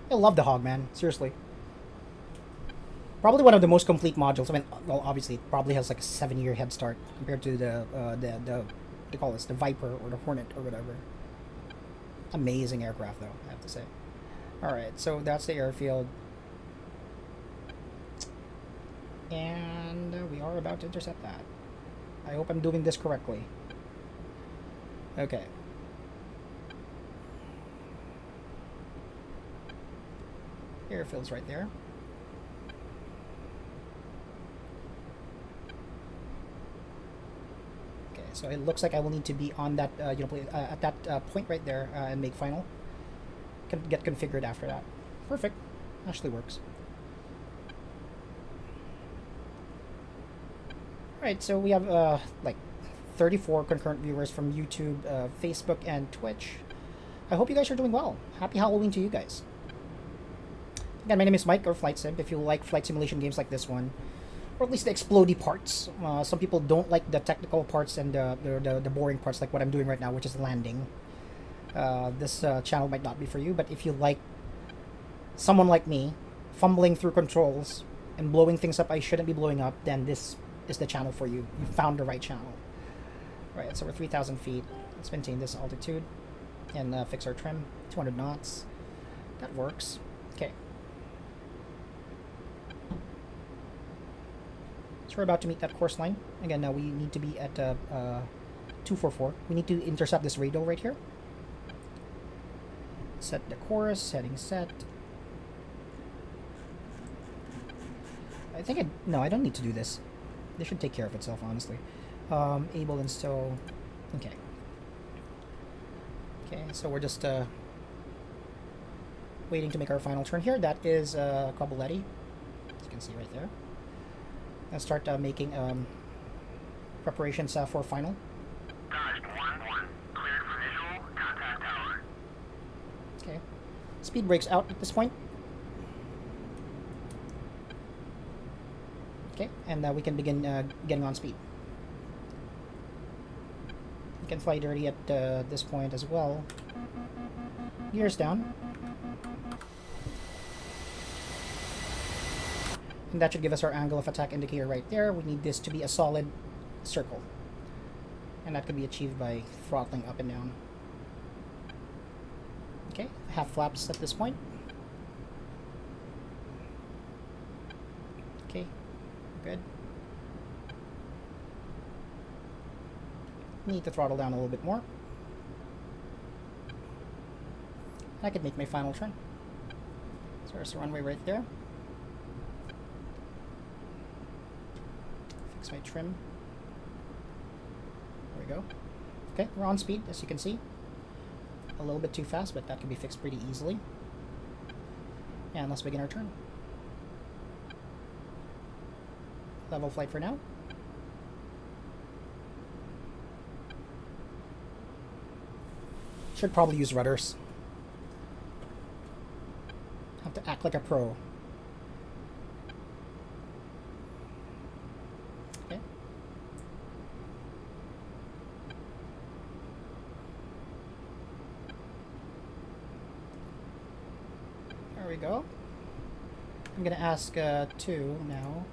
[SPEAKER 1] I love the Hog, man. Seriously. Probably one of the most complete modules. I mean, well, obviously, it probably has like a 7-year head start compared to the what they call this, the Viper or the Hornet or whatever. Amazing aircraft, though, I have to say. Alright, so that's the airfield. And we are about to intercept that. I hope I'm doing this correctly. Okay. Airfield's right there. Okay, so it looks like I will need to be on that, at that point right there and make final. Can get configured after that. Perfect. Actually works. Alright, so we have like 34 concurrent viewers from YouTube, Facebook, and Twitch. I hope you guys are doing well. Happy Halloween to you guys. Again, my name is Mike, or Flight Sim, if you like flight simulation games like this one. Or at least the explodey parts. Some people don't like the technical parts and the boring parts like what I'm doing right now, which is landing. This channel might not be for you, but if you like someone like me fumbling through controls and blowing things up I shouldn't be blowing up, then this is the channel for you. You found the right channel. Right, so we're 3,000 feet. Let's maintain this altitude and fix our trim. 200 knots. That works. Okay. So we're about to meet that course line. Again, now we need to be at 244. We need to intercept this radar right here. Set the course, heading set. I think no, I don't need to do this. This should take care of itself, honestly. Able install. Okay. Okay, so we're just waiting to make our final turn here. That is Cabaletti, as you can see right there. Let's start making preparations for final.
[SPEAKER 2] Dodge 1-1. Cleared for visual. Contact tower.
[SPEAKER 1] Okay. Speed breaks out at this point. Okay, and we can begin getting on speed. We can fly dirty at this point as well. Gears down. And that should give us our angle of attack indicator right there. We need this to be a solid circle. And that could be achieved by throttling up and down. Okay, half flaps at this point. Okay, good. Need to throttle down a little bit more. I could make my final turn. So there's the runway right there. Fix my trim. There we go. Okay, we're on speed, as you can see. A little bit too fast, but that can be fixed pretty easily. And let's begin our turn. Level flight for now. Should probably use rudders. Have to act like a pro. Okay. There we go. I'm gonna ask 2 now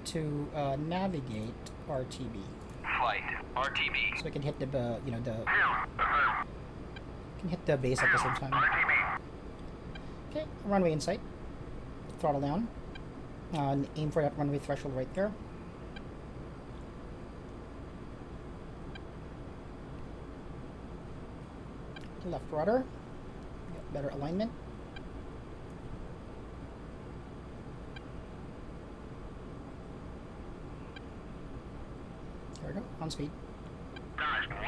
[SPEAKER 1] to navigate RTB.
[SPEAKER 2] Flight. RTB.
[SPEAKER 1] So we can hit the can hit the base at the same time.
[SPEAKER 2] RTB.
[SPEAKER 1] Okay, runway in sight. Throttle down. And aim for that runway threshold right there. Left rudder. Get better alignment. we go. On speed.
[SPEAKER 2] Dodge 1-1.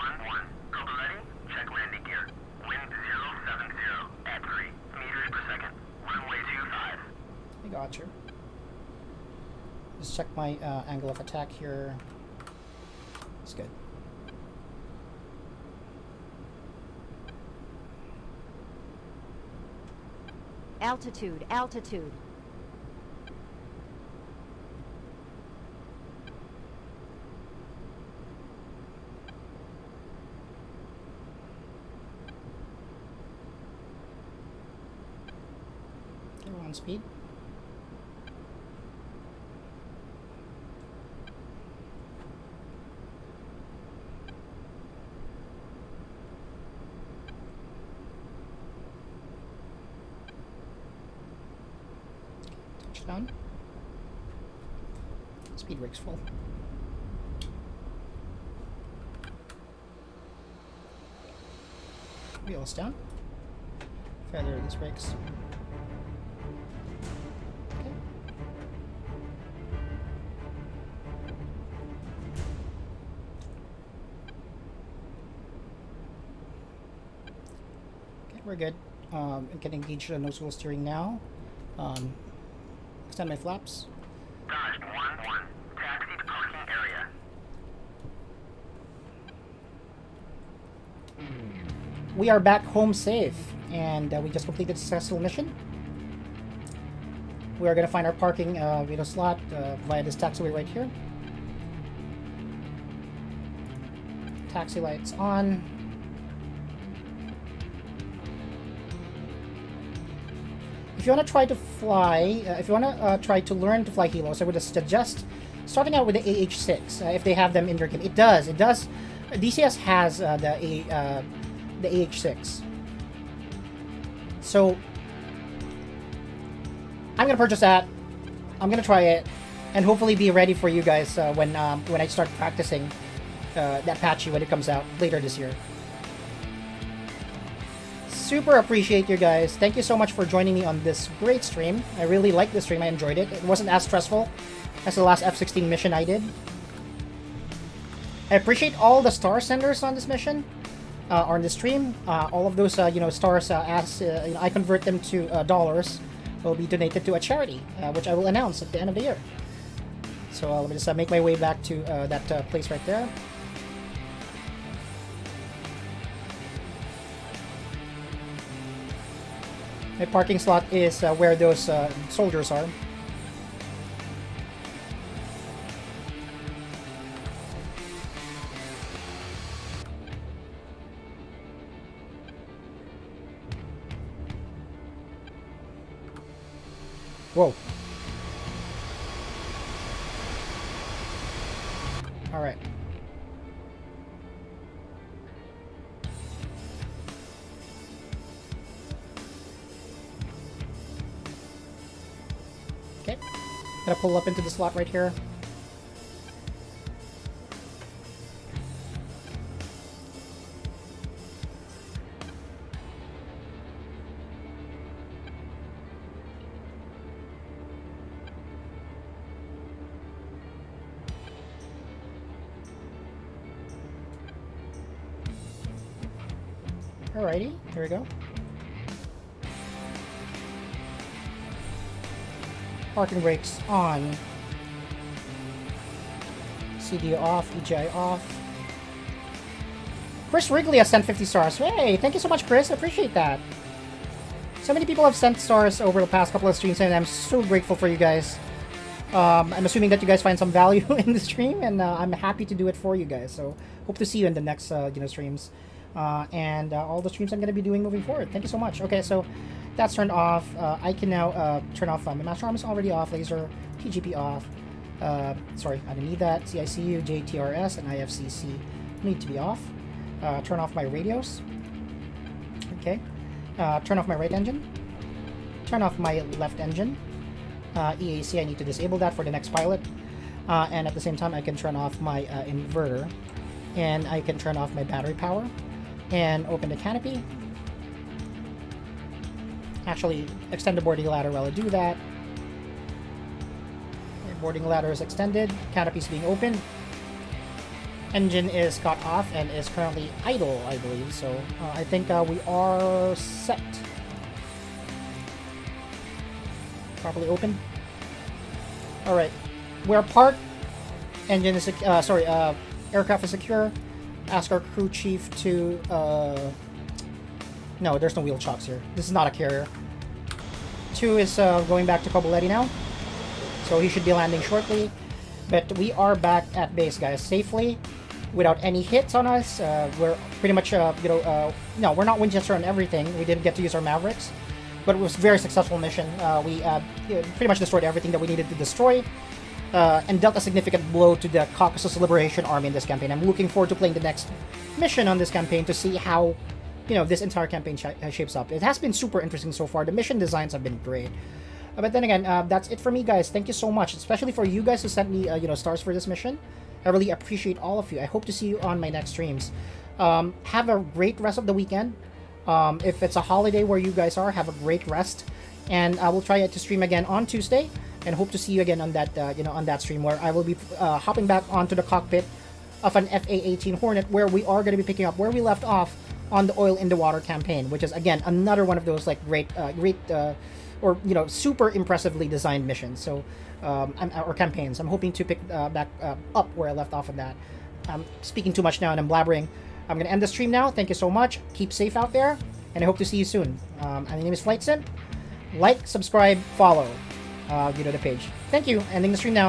[SPEAKER 2] Cobra ready. Check landing gear. Wind 070 at 3 meters per second. Runway 25.
[SPEAKER 1] I got you. Just check my angle of attack here. It's good.
[SPEAKER 4] Altitude, altitude.
[SPEAKER 1] Okay, we're on speed. Touchdown. Speed brake's full. Wheels down. Feather these brakes. Okay. Okay, we're good. I can engage the nose wheel steering now. Extend my flaps.
[SPEAKER 2] Dodge 1-1. Taxi to parking area.
[SPEAKER 1] We are back home safe, and we just completed a successful mission. We are going to find our parking video slot via this taxiway right here. Taxi lights on. If you want to try to fly, if you want to try to learn to fly helos, I would suggest starting out with the AH6 if they have them in their game. It does. DCS has the AH6. So I'm gonna purchase that. I'm gonna try it, and hopefully be ready for you guys when I start practicing that Apache when it comes out later this year. Super appreciate you guys. Thank you so much for joining me on this great stream. I really liked this stream. I enjoyed it. It wasn't as stressful as the last F16 mission I did. I appreciate all the star senders on this mission, on this stream. All of those, stars, as I convert them to dollars, will be donated to a charity, which I will announce at the end of the year. So let me just make my way back to that place right there. My parking slot is where those soldiers are. Whoa. All right. Okay. Gotta pull up into the slot right here. Alrighty, here we go. Parking brakes on. CD off, EGI off. Chris Wrigley has sent 50 stars. Hey, thank you so much, Chris. I appreciate that. So many people have sent stars over the past couple of streams, and I'm so grateful for you guys. I'm assuming that you guys find some value in the stream, and I'm happy to do it for you guys. So hope to see you in the next streams. And all the streams I'm going to be doing moving forward. Thank you so much. Okay, so that's turned off. I can now turn off my master arm is already off. Laser, TGP off. Sorry, I didn't need that. CICU, JTRS, and IFCC need to be off. Turn off my radios. Okay. Turn off my right engine. Turn off my left engine. EAC, I need to disable that for the next pilot. And at the same time, I can turn off my inverter. And I can turn off my battery power. And open the canopy. Actually, extend the boarding ladder while I do that. Okay, boarding ladder is extended. Canopy is being opened. Engine is cut off and is currently idle, I believe. So I think we are set. Properly open. All right, we're parked. Engine is aircraft is secure. Ask our crew chief to. No, there's no wheel chocks here. This is not a carrier. 2 is going back to Coboletti now, so he should be landing shortly. But we are back at base, guys, safely, without any hits on us. We're pretty much, no, we're not Winchester on everything. We didn't get to use our Mavericks, but it was a very successful mission. We pretty much destroyed everything that we needed to destroy, and dealt a significant blow to the Caucasus Liberation Army in this campaign. I'm looking forward to playing the next mission on this campaign to see how, this entire campaign shapes up. It has been super interesting so far. The mission designs have been great. But then again, that's it for me, guys. Thank you so much, especially for you guys who sent me, stars for this mission. I really appreciate all of you. I hope to see you on my next streams. Have a great rest of the weekend. If it's a holiday where you guys are, have a great rest. And I will try to stream again on Tuesday, and hope to see you again on that, on that stream where I will be hopping back onto the cockpit of an FA-18 Hornet, where we are going to be picking up where we left off on the Oil in the Water campaign, which is again another one of those like great, or super impressively designed missions. So, or campaigns. I'm hoping to pick back up where I left off of that. I'm speaking too much now and I'm blabbering. I'm gonna end the stream now. Thank you so much. Keep safe out there, and I hope to see you soon. My name is FlightSim. Like, subscribe, follow, the page. Thank you. Ending the stream now.